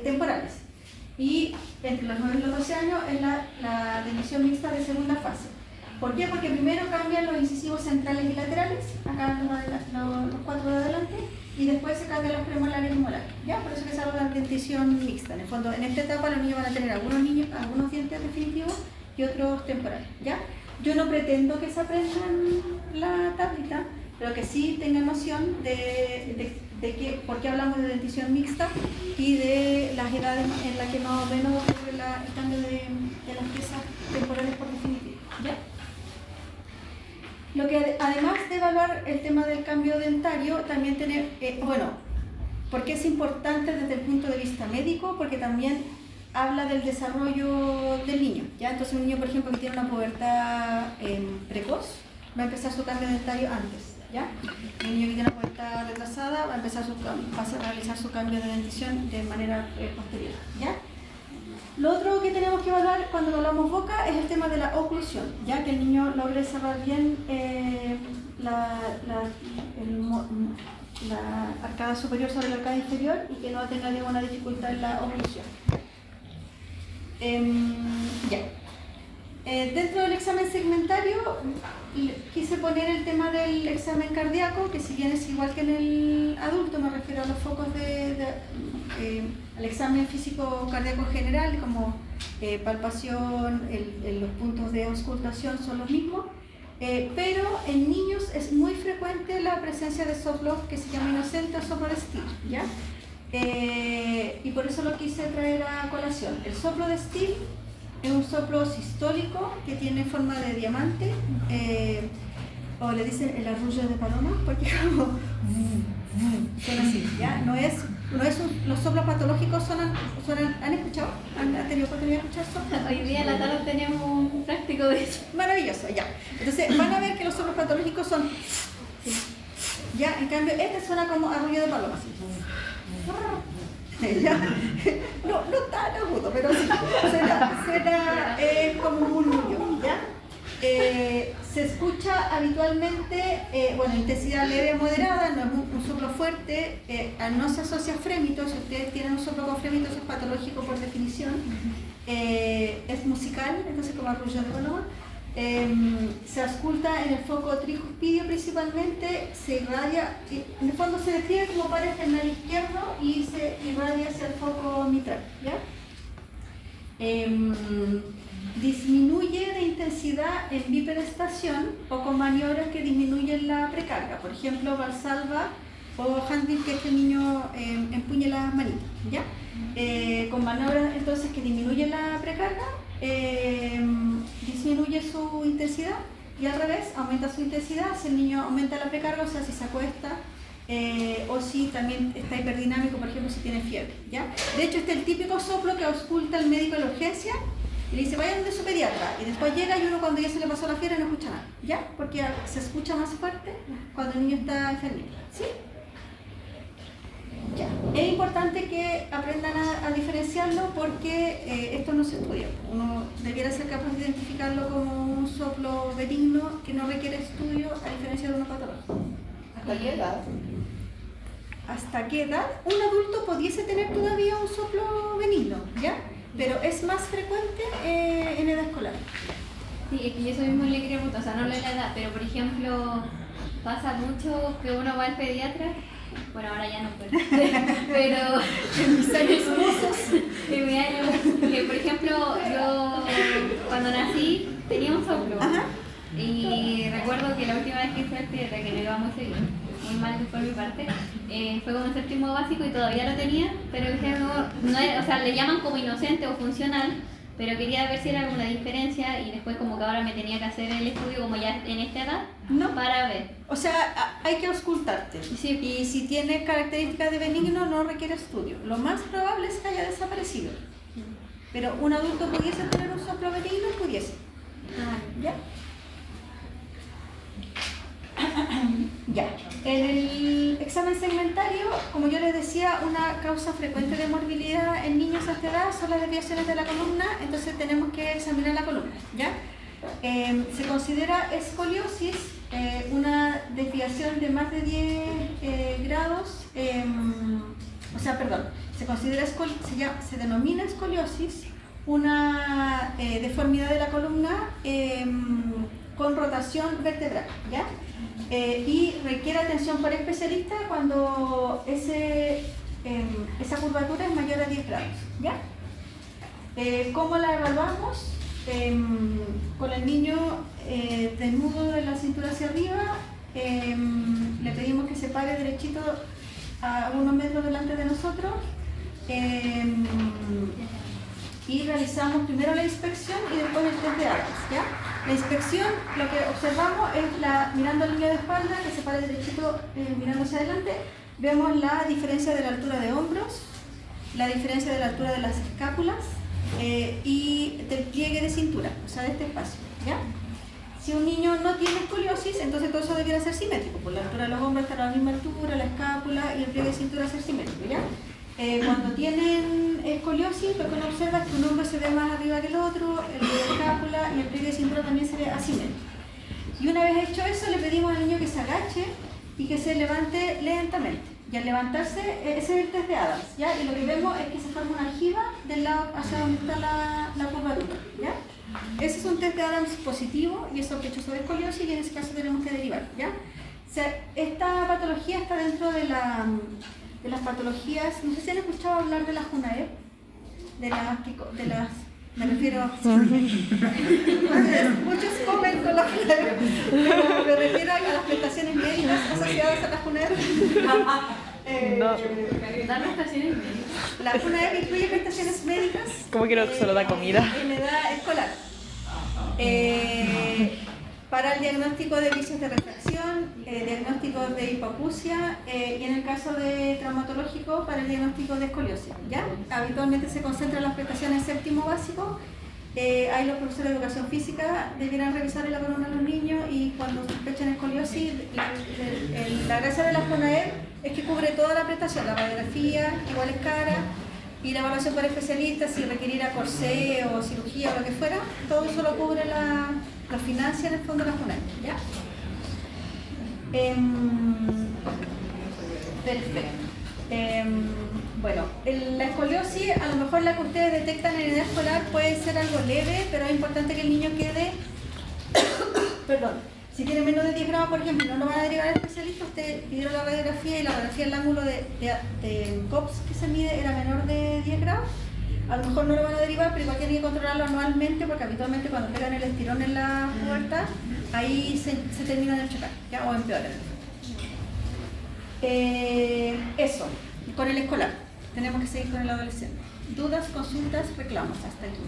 temporales. Y entre los 9 y los 12 años es la dentición mixta de segunda fase. ¿Por qué? Porque primero cambian los incisivos centrales y laterales, acá los 4 de adelante, y después se cambian los premolares y molares, ¿ya? Por eso que se habla de dentición mixta. En el fondo, en esta etapa los niños van a tener algunos dientes definitivos y otros temporales, ¿ya? Yo no pretendo que se aprendan la tablita, pero que sí tengan noción de que, por qué hablamos de dentición mixta y de las edades en las que más o menos ocurre el cambio de las piezas temporales por definitivo. ¿Ya? Lo que además de evaluar el tema del cambio dentario, también tener, porque es importante desde el punto de vista médico, porque también habla del desarrollo del niño, ¿ya? Entonces un niño, por ejemplo, que tiene una pubertad precoz, va a empezar su cambio dentario antes, ¿ya? Un niño que tiene una pubertad retrasada va a empezar a realizar su cambio de dentición de manera posterior, ¿ya? Lo otro que tenemos que evaluar cuando hablamos boca es el tema de la oclusión, ya que el niño logre cerrar bien la arcada superior sobre la arcada inferior y que no tenga ninguna dificultad en la oclusión. Dentro del examen segmentario quise poner el tema del examen cardíaco, que si bien es igual que en el adulto, me refiero a los focos al examen físico cardíaco general, como palpación, los puntos de auscultación son los mismos, pero en niños es muy frecuente la presencia de soplos que se llama inocente o soplo de Still, ¿ya? Y por eso lo quise traer a colación. El soplo de Still es un soplo sistólico que tiene forma de diamante, o le dicen el arrullo de paloma, porque como suena así, ¿ya? Los soplos patológicos suenan, ¿han escuchado? ¿Han tenido oportunidad de escuchar soplos? Hoy día en la tarde tenemos un práctico de eso. Maravilloso, ya. Entonces van a ver que los soplos patológicos son... Ya, en cambio este suena como arrullo de paloma, así. ¿Ya? No tan agudo, pero sí, suena como un murmullo, ¿ya? Se escucha habitualmente, intensidad leve o moderada, no es un soplo fuerte, no se asocia a frémito. Si ustedes tienen un soplo con frémito, eso es patológico por definición, es musical, entonces como arrullo de paloma. Se ausculta en el foco tricuspidio principalmente, se irradia, en el fondo se describe como par esternal izquierdo y se irradia hacia el foco mitral, ¿ya? Disminuye de intensidad en biperestación o con maniobras que disminuyen la precarga, por ejemplo Valsalva o Handling, que este niño empuñe las manitas, ¿ya? Con maniobras entonces que disminuyen la precarga, disminuye su intensidad, y al revés, aumenta su intensidad si el niño aumenta la precarga, o sea, si se acuesta, o si también está hiperdinámico, por ejemplo, si tiene fiebre, ¿ya? De hecho, este es el típico soplo que ausculta el médico de la urgencia y le dice, vayan de su pediatra, y después llega y uno cuando ya se le pasó la fiebre no escucha nada, ¿ya? Porque se escucha más fuerte cuando el niño está enfermito, ¿sí? Ya. Es importante que aprendan a diferenciarlo, porque esto no se estudia. Uno debiera ser capaz de identificarlo como un soplo benigno que no requiere estudio, a diferencia de uno patológico. ¿Hasta qué edad? ¿Hasta qué edad? Un adulto pudiese tener todavía un soplo benigno, ¿ya? Pero es más frecuente en edad escolar. Sí, es que yo eso mismo le quería preguntar, o sea, no la edad, pero por ejemplo, pasa mucho que uno va al pediatra. Bueno, ahora ya no puedo. Pero En mis años mozos. en mi año, que por ejemplo, yo cuando nací tenía un soplo. Ajá. Y recuerdo que la última vez que fui al pediatra, que no iba muy seguido, muy mal por mi parte, fue como en séptimo básico y todavía lo tenía, pero dije, o sea, le llaman como inocente o funcional, pero quería ver si era alguna diferencia, y después como que ahora me tenía que hacer el estudio como ya en esta edad, No. para ver. O sea, hay que auscultarte. Sí. Y si tiene características de benigno, no requiere estudio. Lo más probable es que haya desaparecido. Pero un adulto pudiese tener un soplo benigno, pudiese. ¿Ya? Ya. En el examen segmentario, como yo les decía, una causa frecuente de morbilidad en niños a esta edad son las desviaciones de la columna, entonces tenemos que examinar la columna, ¿ya? Se considera escoliosis una desviación de más de 10 grados, se denomina escoliosis una deformidad de la columna con rotación vertebral, ¿ya? Y requiere atención por especialista cuando esa curvatura es mayor a 10 grados, ¿ya? ¿Cómo la evaluamos? Con el niño desnudo de la cintura hacia arriba, se pare derechito a unos metros delante de nosotros. Y realizamos primero la inspección y después el test de Adams, ¿ya? La inspección, lo que observamos es mirando la línea de espalda, que se pare derechito mirando hacia adelante, vemos la diferencia de la altura de hombros, la diferencia de la altura de las escápulas y del pliegue de cintura, o sea, de este espacio, ¿ya? Si un niño no tiene escoliosis, entonces todo eso debiera ser simétrico, por la altura de los hombros está a la misma altura, la escápula y el pliegue de cintura ser simétrico, ¿ya? Cuando tienen escoliosis, lo que uno observa es que un hombro se ve más arriba que el otro, el pliegue de escápula y el pliegue de cintura también se ve asimétrico. Y una vez hecho eso, le pedimos al niño que se agache y que se levante lentamente. Y al levantarse, ese es el test de Adams, ¿ya? Y lo que vemos es que se forma una aljiba del lado hacia donde está la curvatura, ¿ya? Ese es un test de Adams positivo y es sospechoso de escoliosis y en ese caso tenemos que derivar, ¿ya? O sea, esta patología está dentro de las patologías, no sé si han escuchado hablar de la JUNAEP, me refiero a... Muchos comen con la JUNAEP, pero me refiero a las prestaciones médicas asociadas a la JUNAEP. ¿Dar prestaciones médicas? La JUNAEP incluye prestaciones médicas. ¿Cómo que no solo da comida? En edad escolar. Para el diagnóstico de vicios de refracción, diagnóstico de hipoacusia y en el caso de traumatológico para el diagnóstico de escoliosis, ¿ya? Habitualmente se concentran las prestaciones séptimo básico. Ahí los profesores de educación física deberán revisar el abandono a los niños y cuando sospechan escoliosis, la gracia de la JUNAEP es que cubre toda la prestación, la radiografía, igual es cara, y la evaluación por especialistas, si requiriera corsé o cirugía o lo que fuera, todo eso lo cubre la financia en el fondo de la JUNAEP, ¿ya? Perfecto. Bueno, la escoliosis, a lo mejor la que ustedes detectan en edad escolar puede ser algo leve, pero es importante que el niño quede, perdón, si tiene menos de 10 grados, por ejemplo, no lo van a derivar al especialista, usted pidió la radiografía y la radiografía del ángulo de COPS que se mide era menor de 10 grados, a lo mejor no lo van a derivar, pero igual tienen que controlarlo anualmente porque habitualmente cuando pegan el estirón en la puerta, ahí se termina de chocar, ¿ya? O empeoran. Eso, con el escolar. Tenemos que seguir con el adolescente. Dudas, consultas, reclamos, hasta aquí.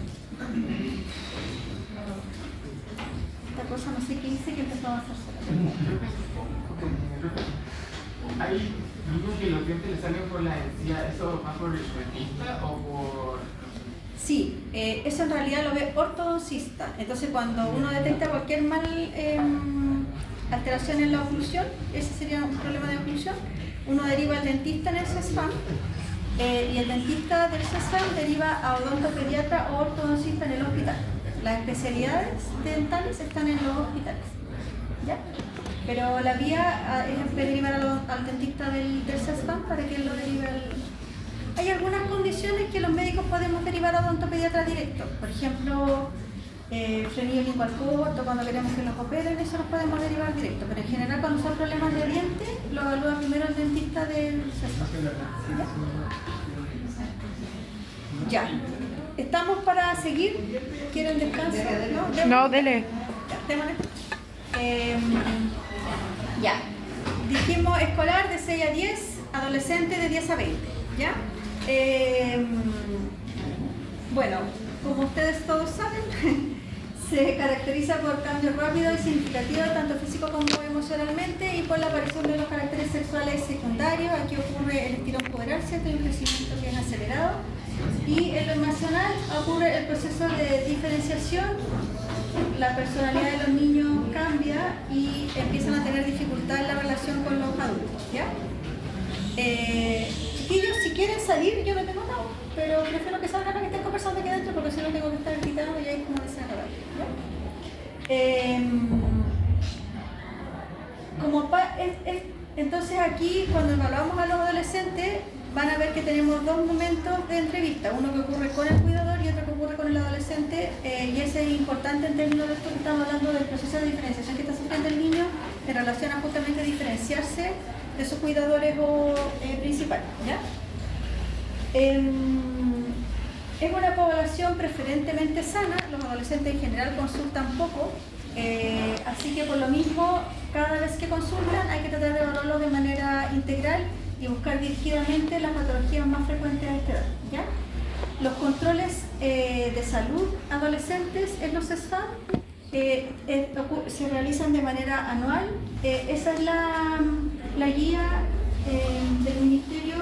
Esta cosa no sé qué hice que empezó a hacer sola. Hay niños que los dientes les salen por la encía, ¿eso va por el dentista o por...? Sí, eso en realidad lo ve ortodoncista. Entonces cuando uno detecta cualquier alteración en la oclusión, ese sería un problema de oclusión, uno deriva al dentista en el CESFAM y el dentista del CESFAM deriva a odontopediatra o ortodoncista en el hospital. Las especialidades dentales están en los hospitales, ¿ya? Pero la vía es derivar al dentista del CESFAM para que él lo derive al... Hay algunas condiciones que los médicos podemos derivar a odontopediatra directo, por ejemplo, frenillo lingual corto, cuando queremos que los operen, eso los podemos derivar directo, pero en general cuando son problemas de dientes, lo evalúa primero el dentista del CESFAM. ¿Ya? ¿Estamos para seguir? ¿Quieren descanso? No, dele. Ya. Dijimos escolar de 6 a 10, adolescente de 10 a 20. ¿Ya? Bueno, como ustedes todos saben, se caracteriza por cambios rápidos y significativos, tanto físico como emocionalmente, y por la aparición de los caracteres sexuales secundarios. Aquí ocurre el estirón puberal, ¿cierto? Y un crecimiento que es acelerado. Y en lo emocional ocurre el proceso de diferenciación, la personalidad de los niños cambia y empiezan a tener dificultad en la relación con los adultos, ¿ya? Chiquillos, si quieren salir, yo no tengo nada, pero prefiero que salgan a que estén conversando aquí adentro porque si no tengo que estar gritando y ahí es como desagradable, ¿ya? Entonces aquí, cuando evaluamos a los adolescentes, van a ver que tenemos dos momentos de entrevista, uno que ocurre con el cuidador y otro que ocurre con el adolescente, y ese es importante en términos de esto que estamos hablando del proceso de diferenciación que está sufriendo el niño en relación a justamente diferenciarse de sus cuidadores o principales, ¿ya? Es una población preferentemente sana, los adolescentes en general consultan poco, así que por lo mismo, cada vez que consultan hay que tratar de evaluarlos de manera integral y buscar dirigidamente las patologías más frecuentes a esta edad, ¿ya? Los controles de salud adolescentes en los SFAM se realizan de manera anual. Esa es la guía del Ministerio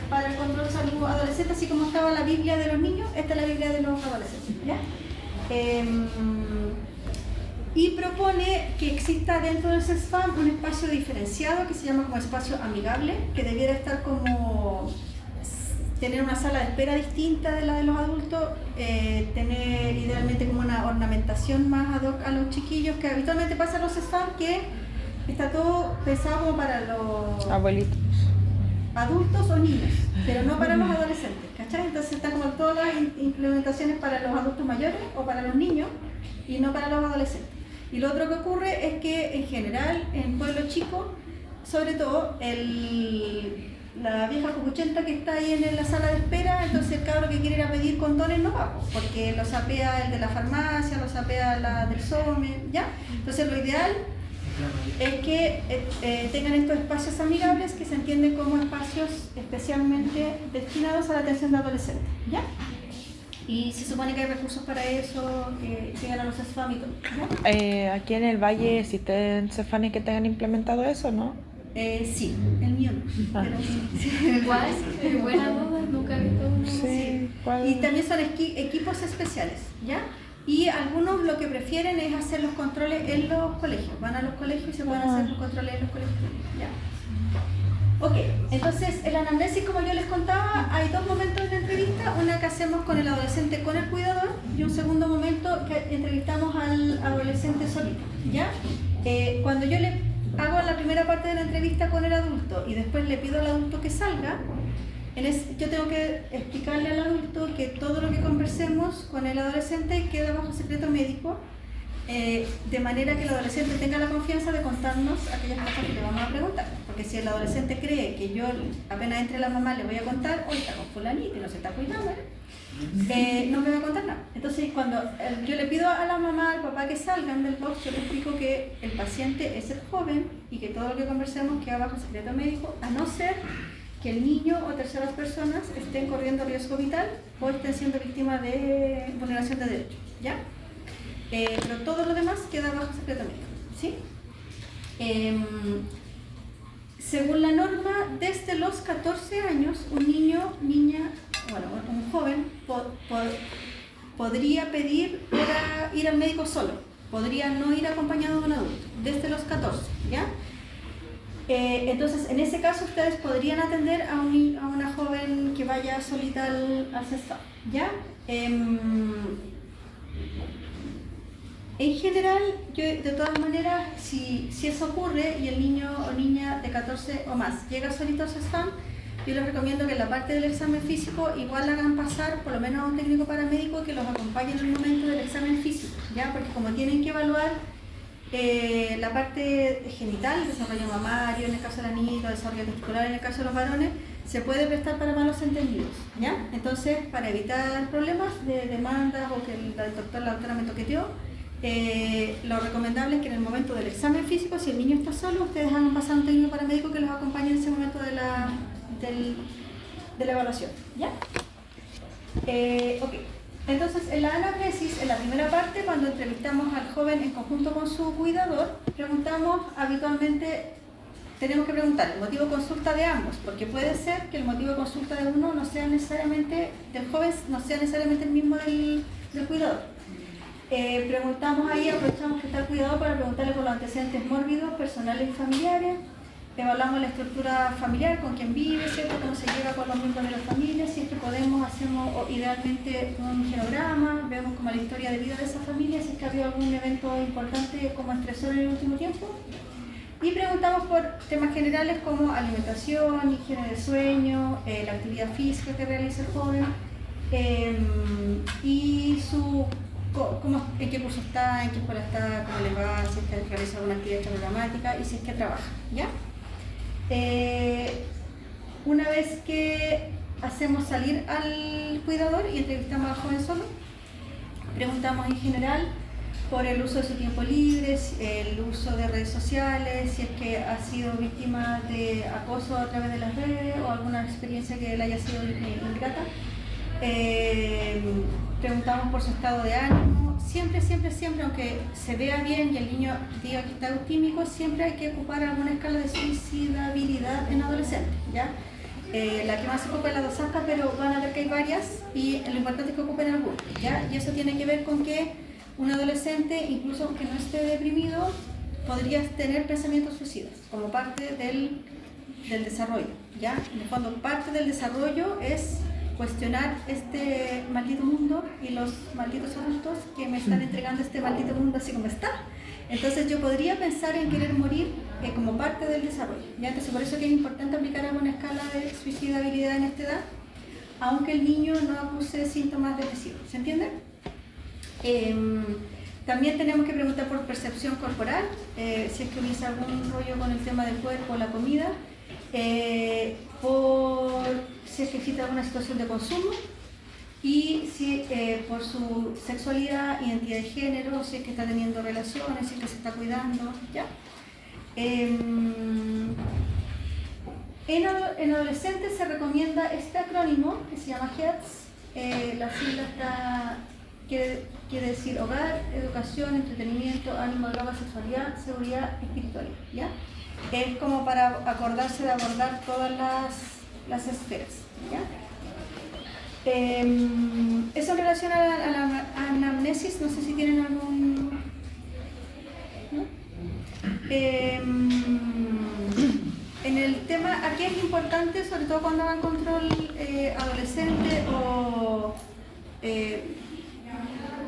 para el Control de Salud Adolescente, así como estaba la Biblia de los niños, esta es la Biblia de los adolescentes, ¿ya? Y propone que exista dentro del SESFAM un espacio diferenciado que se llama como espacio amigable, que debiera estar como tener una sala de espera distinta de la de los adultos, tener idealmente como una ornamentación más ad hoc a los chiquillos, que habitualmente pasa en los SESFAM, que está todo pensado como para los Abuelitos. adultos o niños, pero no para los adolescentes, ¿cachai? Entonces está como todas las implementaciones para los adultos mayores o para los niños y no para los adolescentes. Y lo otro que ocurre es que en general en pueblos chicos, sobre todo la vieja copuchenta que está ahí en la sala de espera, entonces el cabro que quiere ir a pedir condones no va, porque lo sapea el de la farmacia, lo sapea la del SOME, ¿ya? Entonces lo ideal es que tengan estos espacios amigables que se entienden como espacios especialmente destinados a la atención de adolescentes, ¿ya? Y se supone que hay recursos para eso, que llegan a los SFAM y todo, ¿ya? Aquí en el Valle existen CEFANES que tengan implementado eso, ¿no? Sí, el mío no. Ah. Pero, Igual, buena duda, nunca he visto uno. Sí, ¿cuál? y también son equipos especiales, ¿ya? Y algunos lo que prefieren es hacer los controles en los colegios. Van a los colegios y se pueden hacer los controles en los colegios, ¿ya? Ok, entonces el anamnesis, como yo les contaba, hay dos momentos en la entrevista, una que hacemos con el adolescente con el cuidador y un segundo momento que entrevistamos al adolescente solito, ¿ya? Cuando yo le hago la primera parte de la entrevista con el adulto y después le pido al adulto que salga, yo tengo que explicarle al adulto que todo lo que conversemos con el adolescente queda bajo secreto médico, de manera que el adolescente tenga la confianza de contarnos aquellas cosas que le vamos a preguntar. Porque si el adolescente cree que yo apenas entre la mamá le voy a contar, hoy está con fulanito y no se está cuidando, no me va a contar nada. Entonces cuando yo le pido a la mamá, al papá que salgan del box, yo le explico que el paciente es el joven y que todo lo que conversemos queda bajo secreto médico, a no ser que el niño o terceras personas estén corriendo riesgo vital o estén siendo víctimas de vulneración de derechos, ¿ya? Pero todo lo demás queda bajo secreto médico, ¿sí? Según la norma, desde los 14 años, un niño, niña, bueno, un joven podría pedir ir al médico solo, podría no ir acompañado de un adulto, desde los 14, ¿ya? Entonces, en ese caso, ustedes podrían atender a una joven que vaya solita al CESFAM, ¿ya? En general, yo de todas maneras, si eso ocurre y el niño o niña de 14 o más llega solito a CESFAM, yo les recomiendo que en la parte del examen físico igual hagan pasar por lo menos a un técnico paramédico que los acompañe en el momento del examen físico, ¿ya? Porque como tienen que evaluar la parte genital, el desarrollo mamario en el caso de la niña, el desarrollo testicular en el caso de los varones, se puede prestar para malos entendidos, ¿ya? Entonces, para evitar problemas de demandas o que el doctor, la doctora me toqueteó, lo recomendable es que en el momento del examen físico, si el niño está solo, ustedes hagan pasar a un técnico paramédico que los acompañe en ese momento de la evaluación, ¿ya? Ok, entonces en la anamnesis, en la primera parte, cuando entrevistamos al joven en conjunto con su cuidador, preguntamos habitualmente, tenemos que preguntar el motivo de consulta de ambos, porque puede ser que el motivo de consulta de uno no sea necesariamente, del joven no sea necesariamente el mismo del cuidador. Preguntamos ahí, aprovechamos que está el cuidador para preguntarle por los antecedentes mórbidos, personales y familiares. Evaluamos la estructura familiar, con quién vive, ¿cierto? Cómo se lleva con los miembros de la familia. Si es que podemos, hacemos idealmente un genograma, vemos como la historia de vida de esa familia, si es que ha habido algún evento importante como estresor en el último tiempo. Y preguntamos por temas generales como alimentación, higiene de sueño, la actividad física que realiza el joven y en qué curso está, en qué escuela está, cómo le va, si es que realiza alguna actividad programática y si es que trabaja, ¿ya? Una vez que hacemos salir al cuidador y entrevistamos al joven solo, preguntamos en general por el uso de su tiempo libre, el uso de redes sociales, si es que ha sido víctima de acoso a través de las redes o alguna experiencia que le haya sido ingrata. Preguntamos por su estado de ánimo. Siempre, aunque se vea bien y el niño diga que está eutímico, siempre hay que ocupar alguna escala de suicidabilidad en adolescentes, ¿ya? La que más se ocupa es la DOSACA, pero van a ver que hay varias y lo importante es que ocupen alguna, ¿ya? Y eso tiene que ver con que un adolescente, incluso aunque no esté deprimido, podría tener pensamientos suicidas como parte del desarrollo, ¿ya? En el fondo, parte del desarrollo es cuestionar este maldito mundo y los malditos adultos que me están entregando este maldito mundo así como está. Entonces yo podría pensar en querer morir como parte del desarrollo, ¿ya? Entonces por eso que es importante aplicar alguna escala de suicidabilidad en esta edad, aunque el niño no acuse síntomas depresivos, ¿se entiende? También tenemos que preguntar por percepción corporal, si es que hubiese algún rollo con el tema del cuerpo o la comida, por si es que existe alguna situación de consumo y si, por su sexualidad, identidad de género, si es que está teniendo relaciones, si es que se está cuidando, ¿ya? En adolescentes se recomienda este acrónimo que se llama HEADS. La sigla quiere decir hogar, educación, entretenimiento, ánimo, droga, sexualidad, seguridad, espiritualidad, ¿ya? Es como para acordarse de abordar todas las esferas, ¿ya? Eso en relación a la anamnesis, no sé si tienen algún... ¿no? En el tema, aquí es importante, sobre todo cuando hagan control adolescente o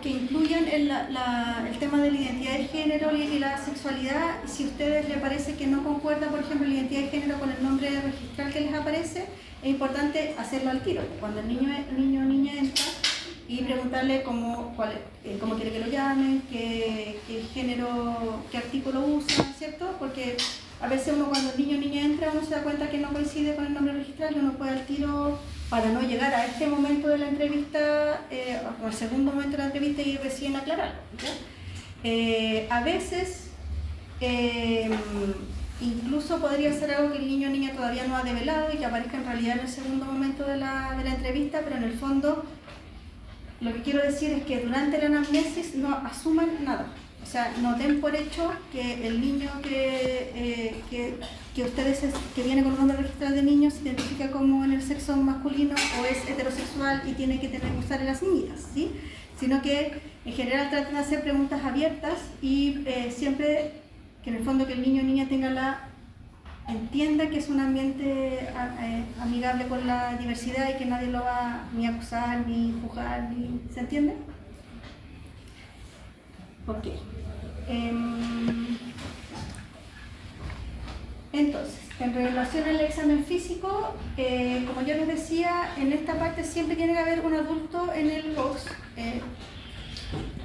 que incluyan el tema de la identidad de género y la sexualidad. Si a ustedes les parece que no concuerda, por ejemplo, la identidad de género con el nombre registral que les aparece, es importante hacerlo al tiro. Cuando el niño o niña entra y preguntarle cómo quiere que lo llamen, qué género, qué artículo usa, ¿cierto? Porque a veces uno cuando el niño o niña entra, uno se da cuenta que no coincide con el nombre registral y uno puede al tiro, para no llegar a este momento de la entrevista, o al segundo momento de la entrevista y recién aclararlo, ¿ya? A veces, incluso podría ser algo que el niño o niña todavía no ha develado y que aparezca en realidad en el segundo momento de la entrevista, pero en el fondo lo que quiero decir es que durante la anamnesis no asuman nada. O sea, no den por hecho que el niño que viene con un nombre registral de niño se identifica como en el sexo masculino o es heterosexual y tiene que usar las niñas, ¿sí? Sino que en general traten de hacer preguntas abiertas y siempre que en el fondo que el niño o niña entienda que es un ambiente amigable con la diversidad y que nadie lo va ni a acusar, ni juzgar, ¿se entiende? Ok. Entonces, en relación al examen físico, como yo les decía, en esta parte siempre tiene que haber un adulto en el box.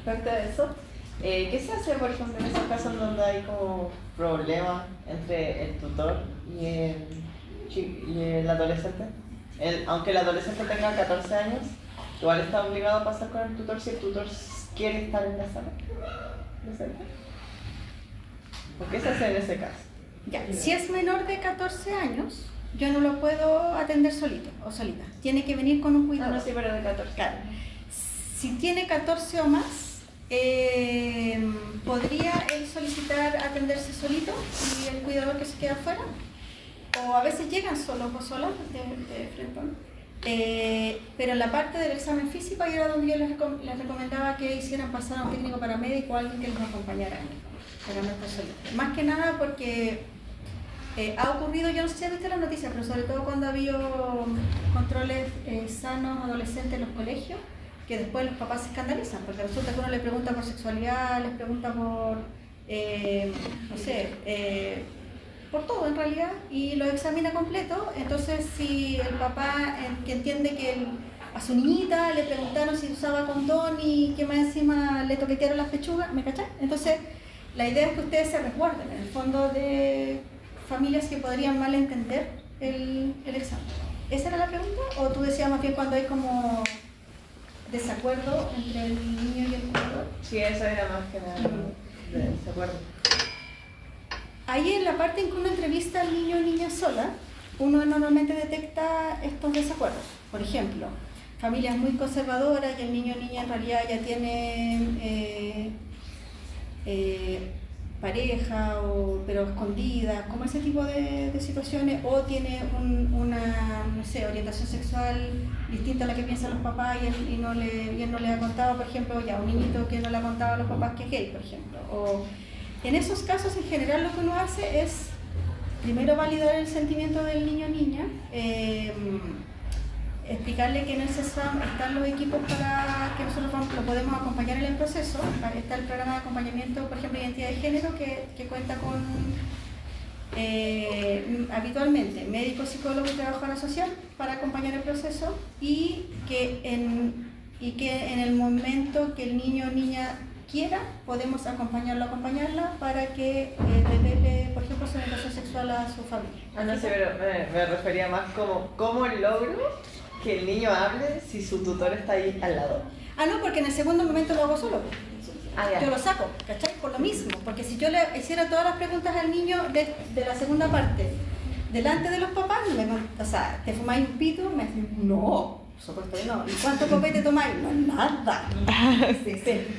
Aparte de eso, ¿qué se hace, por ejemplo, en esos casos donde hay como problemas entre el tutor y el adolescente? Aunque el adolescente tenga 14 años, igual está obligado a pasar con el tutor si el tutor quiere estar en la sala. ¿Por qué se hace en ese caso? Ya, si es menor de 14 años, yo no lo puedo atender solito o solita. Tiene que venir con un cuidador. No, sí, pero de 14. Claro. Si tiene 14 o más, podría él solicitar atenderse solito y el cuidador que se queda afuera. O a veces llegan solos o solas de frente. Pero en la parte del examen físico, ahí era donde yo les recomendaba que hicieran pasar a un técnico paramédico o alguien que los acompañara para no estar solitos. Más que nada porque ha ocurrido, yo no sé si has visto las noticias, pero sobre todo cuando ha habido controles sanos adolescentes en los colegios, que después los papás se escandalizan, porque resulta que uno le pregunta por sexualidad, les pregunta por, no sé, por todo en realidad, y lo examina completo. Entonces si el papá que entiende que a su niñita le preguntaron si usaba condón y que más encima le toquetearon las pechugas, ¿me cachai? Entonces la idea es que ustedes se resguarden en el fondo de familias que podrían malentender el examen. ¿Esa era la pregunta? ¿O tú decías más bien cuando hay como desacuerdo entre el niño y el cuidador. Sí, eso era más que nada de desacuerdo. Ahí en la parte en que uno entrevista al niño o niña sola, uno normalmente detecta estos desacuerdos. Por ejemplo, familias muy conservadoras y el niño o niña en realidad ya tiene pareja, pero escondida, como ese tipo de situaciones, o tiene una, no sé, orientación sexual distinta a la que piensan los papás y él no le ha contado, por ejemplo, ya un niñito que no le ha contado a los papás que es gay, por ejemplo. O, en esos casos, en general, lo que uno hace es primero validar el sentimiento del niño o niña, explicarle que en el CESFAM están los equipos para que nosotros lo podemos acompañar en el proceso. Está el programa de acompañamiento, por ejemplo, de identidad de género, que cuenta con habitualmente médico, psicólogo y trabajadora social para acompañar el proceso, y que en el momento que el niño o niña quiera, podemos acompañarla para que revele, por ejemplo, su orientación sexual a su familia. No sé, pero me refería más como cómo logro que el niño hable si su tutor está ahí al lado. No, porque en el segundo momento lo hago solo. Ya. Yo lo saco, ¿cachai? Por lo mismo, porque si yo le hiciera todas las preguntas al niño de la segunda parte, delante de los papás, o sea, ¿te fumáis un pito? Me dicen, no, por supuesto que no. ¿Y cuánto copete tomáis? No, nada.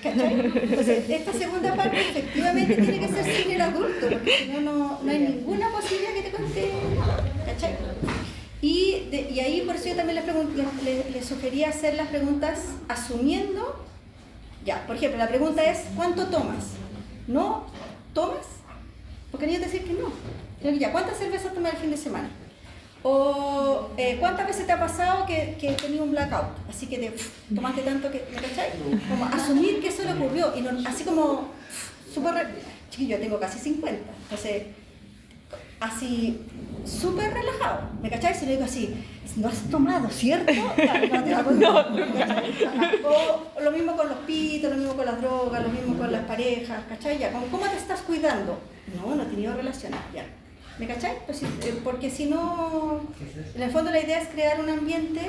¿Cachai? Entonces, esta segunda parte efectivamente tiene que ser sin el adulto, porque si no hay ninguna posibilidad que te cuente, ¿cachai? Y ahí por eso yo también les sugería hacer las preguntas asumiendo, ya, por ejemplo, la pregunta es, ¿cuánto tomas? ¿No tomas? Porque no decir que no. Sino que ya, ¿cuántas cervezas tomas el fin de semana? O ¿cuántas veces te ha pasado que tenías un blackout? Así que tomaste tanto que, ¿me cachai? Como asumir que eso le ocurrió, y no, así como súper, chiquillo, yo tengo casi 50, entonces así súper relajado, ¿me cachai? Si le digo así, no has tomado, ¿cierto? Claro, no te va a contar, o lo mismo con los pitos, lo mismo con las drogas, lo mismo con las parejas, ¿cachai? Ya, ¿cómo te estás cuidando? No he tenido relaciones, ya. ¿Me cachai? Pues, porque si no, en el fondo la idea es crear un ambiente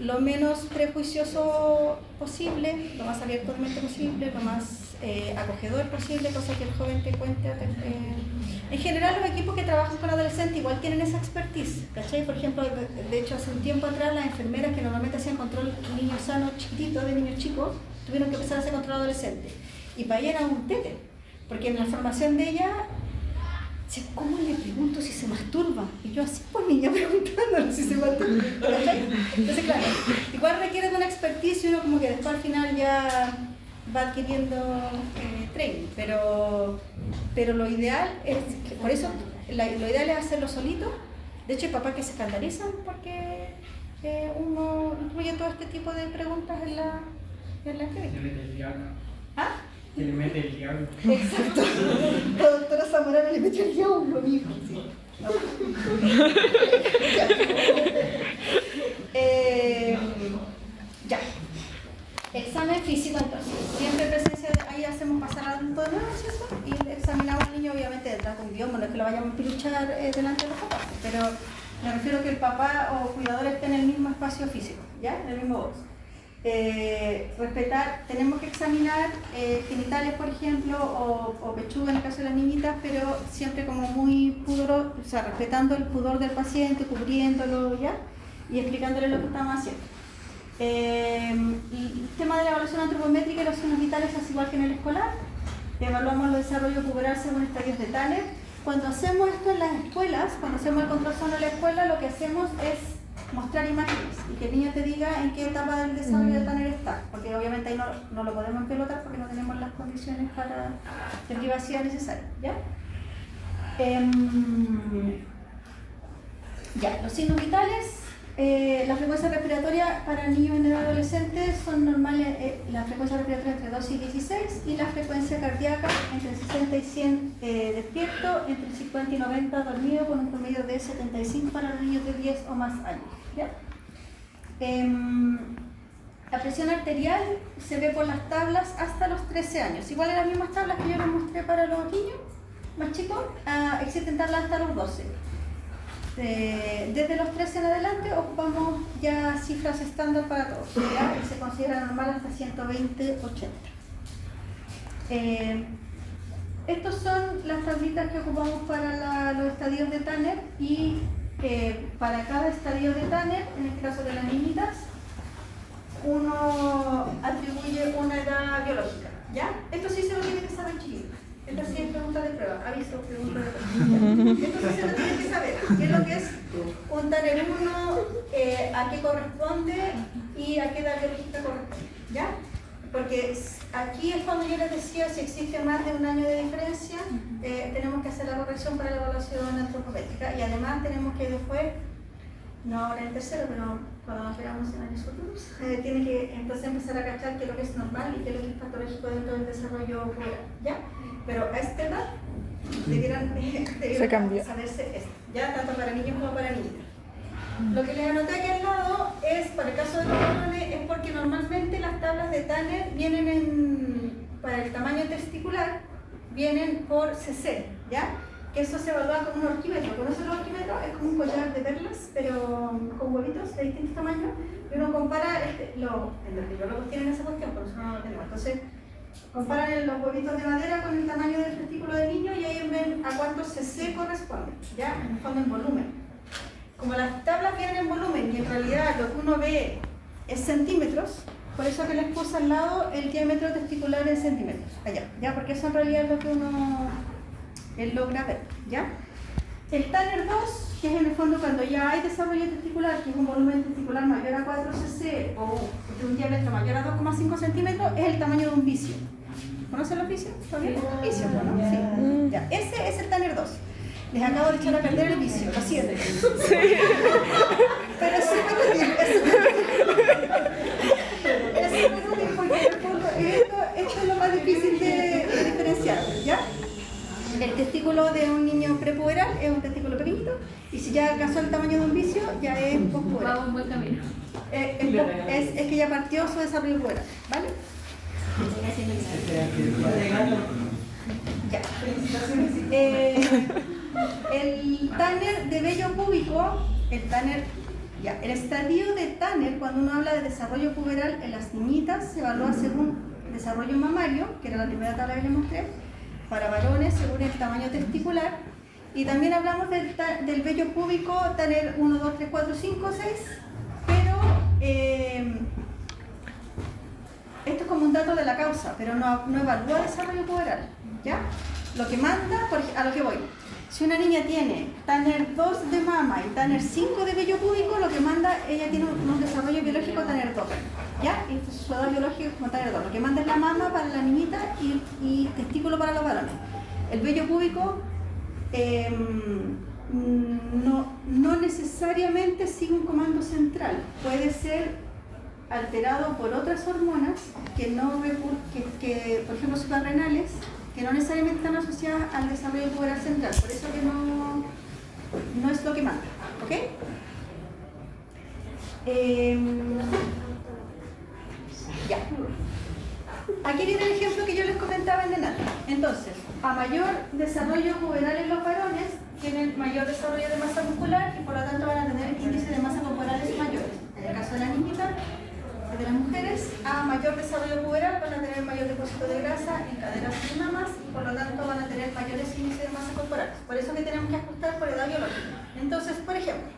lo menos prejuicioso posible, lo más abierto de mente posible, lo más acogedor posible, cosa que el joven te cuente. En general los equipos que trabajan con adolescentes igual tienen esa expertise, ¿cachai? Por ejemplo, de hecho hace un tiempo atrás las enfermeras que normalmente hacían control de niños sanos chiquititos, de niños chicos, tuvieron que empezar a hacer control adolescente. Y para ella era un tete, porque en la formación de ella, ¿cómo le pregunto si se masturba? Y yo así, pues niña, preguntándole si se masturba, ¿cachai? Entonces claro, igual requiere de una expertise y uno como que después al final ya va adquiriendo training, pero lo ideal es, por eso lo ideal es hacerlo solito. De hecho hay papás que se escandalizan porque uno incluye todo este tipo de preguntas en la entrevista. ¿Ah? Que le mete el diablo. Exacto. La doctora Zamorano le metió el diablo, mijo. Sí. Ya. Examen físico entonces. Siempre presencia, ahí hacemos pasar al adulto de nuevo, ¿cierto? Y examinamos al niño obviamente detrás de un biombo, no es que lo vayamos a piluchar delante de los papás, pero me refiero a que el papá o cuidador esté en el mismo espacio físico, ¿ya? En el mismo box. Respetar, tenemos que examinar genitales, por ejemplo, o pechuga en el caso de las niñitas, pero siempre como muy pudoroso, o sea, respetando el pudor del paciente, cubriéndolo, ¿ya? Y explicándole lo que estamos haciendo. El tema de la evaluación antropométrica y los signos vitales es igual que en el escolar. Evaluamos el desarrollo puberal según estadios de Tanner. Cuando hacemos esto en las escuelas, cuando hacemos el control en la escuela, lo que hacemos es mostrar imágenes y que el niño te diga en qué etapa del desarrollo de Tanner está, porque obviamente ahí no lo podemos empelotar porque no tenemos las condiciones de privacidad necesarias, ¿ya? Ya, los signos vitales, la frecuencia respiratoria para niños y adolescentes son normales, la frecuencia respiratoria entre 2 y 16 y la frecuencia cardíaca entre 60 y 100 despierto, entre 50 y 90 dormido, con un promedio de 75 para los niños de 10 o más años, ¿ya? La presión arterial se ve por las tablas hasta los 13 años, igual en las mismas tablas que yo les mostré para los niños más chicos, existen tablas hasta los 12. desde los 13 en adelante ocupamos ya cifras estándar para todos, ¿ya? Y se considera normal hasta 120-80. Estos son las tablitas que ocupamos para los estadios de Tanner y para cada estadio de Tanner, en el caso de las niñitas, uno atribuye una edad biológica, ¿ya? Esto sí se lo tiene que saber, chiquillos. Esta sí es pregunta de prueba, aviso, pregunta de prueba. Esto sí se lo tienen que saber, qué es lo que es un Tanner 1, a qué corresponde y a qué edad biológica corresponde, ¿ya? Porque aquí es cuando yo les decía, si existe más de un año de diferencia, tenemos que hacer la corrección para la evaluación antropométrica y además tenemos que después, no ahora en tercero, pero cuando nos veamos en años futuros, tiene que entonces empezar a cachar qué es lo que es normal y qué es lo que es patológico dentro del desarrollo puberal, ¿ya? Pero a esta edad debieran saberse esto, ¿ya? Tanto para niños como para niñas. Lo que les anoté aquí al lado es, para el caso de los varones, es porque normalmente las tablas de Tanner vienen para el tamaño testicular, vienen por CC, ¿ya? Que eso se evalúa como un orquímetro. ¿Conocen el orquímetro? Es como un collar de perlas, pero con huevitos de distintos tamaños, y uno compara, los biólogos tienen esa cuestión, pero nosotros no lo tenemos. Entonces, comparan los huevitos de madera con el tamaño del testículo del niño y ahí ven a cuántos CC corresponde, ¿ya? En el fondo en volumen. Como las tablas vienen en volumen y en realidad lo que uno ve es centímetros, por eso que les puse al lado el diámetro testicular en centímetros, allá, ¿ya? Porque eso en realidad es lo que uno logra ver, ¿ya? El Tanner 2, que es en el fondo cuando ya hay desarrollo testicular, que es un volumen testicular mayor a 4 cc o de un diámetro mayor a 2,5 centímetros, es el tamaño de un vicio. ¿Conocen los vicios? ¿Todavía? Vicio, ¿no? Sí. Ya. Ese es el Tanner 2. Les acabo de echar a perder el vicio, lo siento. Sí. Pero es súper útil, porque en el fondo esto es lo más difícil de diferenciar, ¿ya? El testículo de un niño prepuberal es un testículo pequeñito y si ya alcanzó el tamaño de un vicio ya es pospuberal. Va un buen camino. Es que ya partió su desarrollo puberal, ¿vale? Ya. El Tanner de vello púbico, el estadio de Tanner, cuando uno habla de desarrollo puberal en las niñitas, se evalúa según desarrollo mamario, que era la primera tabla que les mostré, para varones según el tamaño testicular, y también hablamos del vello púbico Tanner 1, 2, 3, 4, 5, 6, pero esto es como un dato de la causa, pero no evalúa desarrollo puberal, ¿ya? Lo que manda, a lo que voy. Si una niña tiene Tanner 2 de mama y Tanner 5 de vello púbico, lo que manda, ella tiene un desarrollo biológico Tanner 2, ¿ya? Y su edad biológica es como Tanner 2. Lo que manda es la mama para la niñita y testículo para los varones. El vello púbico no necesariamente sigue un comando central. Puede ser alterado por otras hormonas que por ejemplo, suprarrenales, que no necesariamente están asociadas al desarrollo puberal central, por eso que no es lo que manda, ¿ok? Ya. Aquí viene el ejemplo que yo les comentaba en delante. Entonces, a mayor desarrollo puberal en los varones, tienen mayor desarrollo de masa muscular y por lo tanto van a tener índices de masa corporales mayores. En el caso de las niñitas, de las mujeres, a mayor desarrollo puberal van a tener mayor depósito de grasa en caderas y mamas y por lo tanto van a tener mayores índices de masa corporal. Por eso que tenemos que ajustar por edad biológica. Entonces, por ejemplo,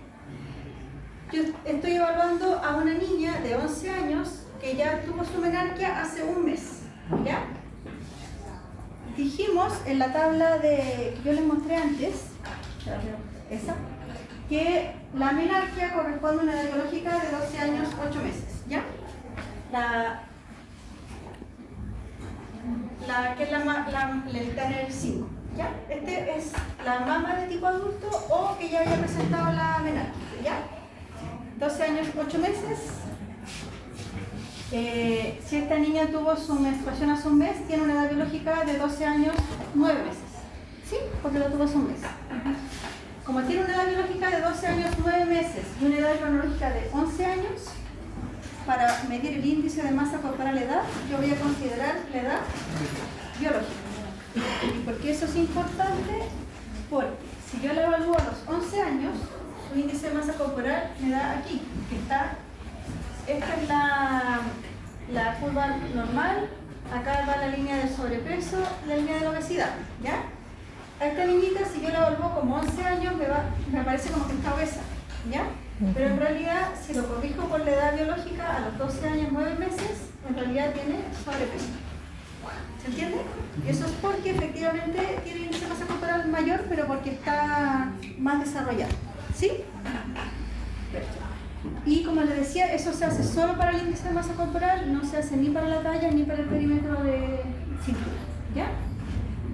yo estoy evaluando a una niña de 11 años que ya tuvo su menarquia hace un mes, ¿ya? Dijimos en la tabla que yo les mostré antes, esa, que la menarquia corresponde a una edad biológica de 12 años, 8 meses, ¿ya? Que es el Tanner 5, ¿ya? Este es la mama de tipo adulto o que ya había presentado la menarquia, ¿ya? 12 años, 8 meses. Si esta niña tuvo su menstruación hace un mes, tiene una edad biológica de 12 años, 9 meses. ¿Sí? Porque lo tuvo hace un mes. Como tiene una edad biológica de 12 años, 9 meses y una edad cronológica de 11 años, para medir el índice de masa corporal edad, yo voy a considerar la edad biológica. ¿Y por qué eso es importante? Porque si yo la evalúo a los 11 años, tu índice de masa corporal me da aquí, que está, esta es la curva normal, acá va la línea del sobrepeso, la línea de la obesidad, ¿ya? A esta niñita, si yo la evalúo como 11 años, me parece como que está obesa, ¿ya? Pero en realidad, si lo corrijo por la edad biológica, a los 12 años, 9 meses, en realidad tiene sobrepeso. ¿Se entiende? Eso es porque efectivamente tiene índice de masa corporal mayor, pero porque está más desarrollado. ¿Sí? Perfecto. Y como les decía, eso se hace solo para el índice de masa corporal, no se hace ni para la talla ni para el perímetro de cintura. ¿Ya?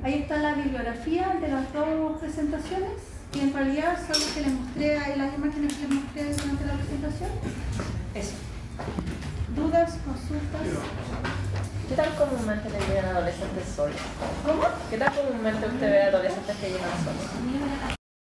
Ahí está la bibliografía de las dos presentaciones, y en realidad son las que les mostré, ahí las imágenes que les mostré durante la presentación. Eso. ¿Dudas, consultas? ¿Qué tan comúnmente le llegan adolescentes solos? ¿Cómo? ¿Qué tan comúnmente usted ve adolescentes que llegan solos?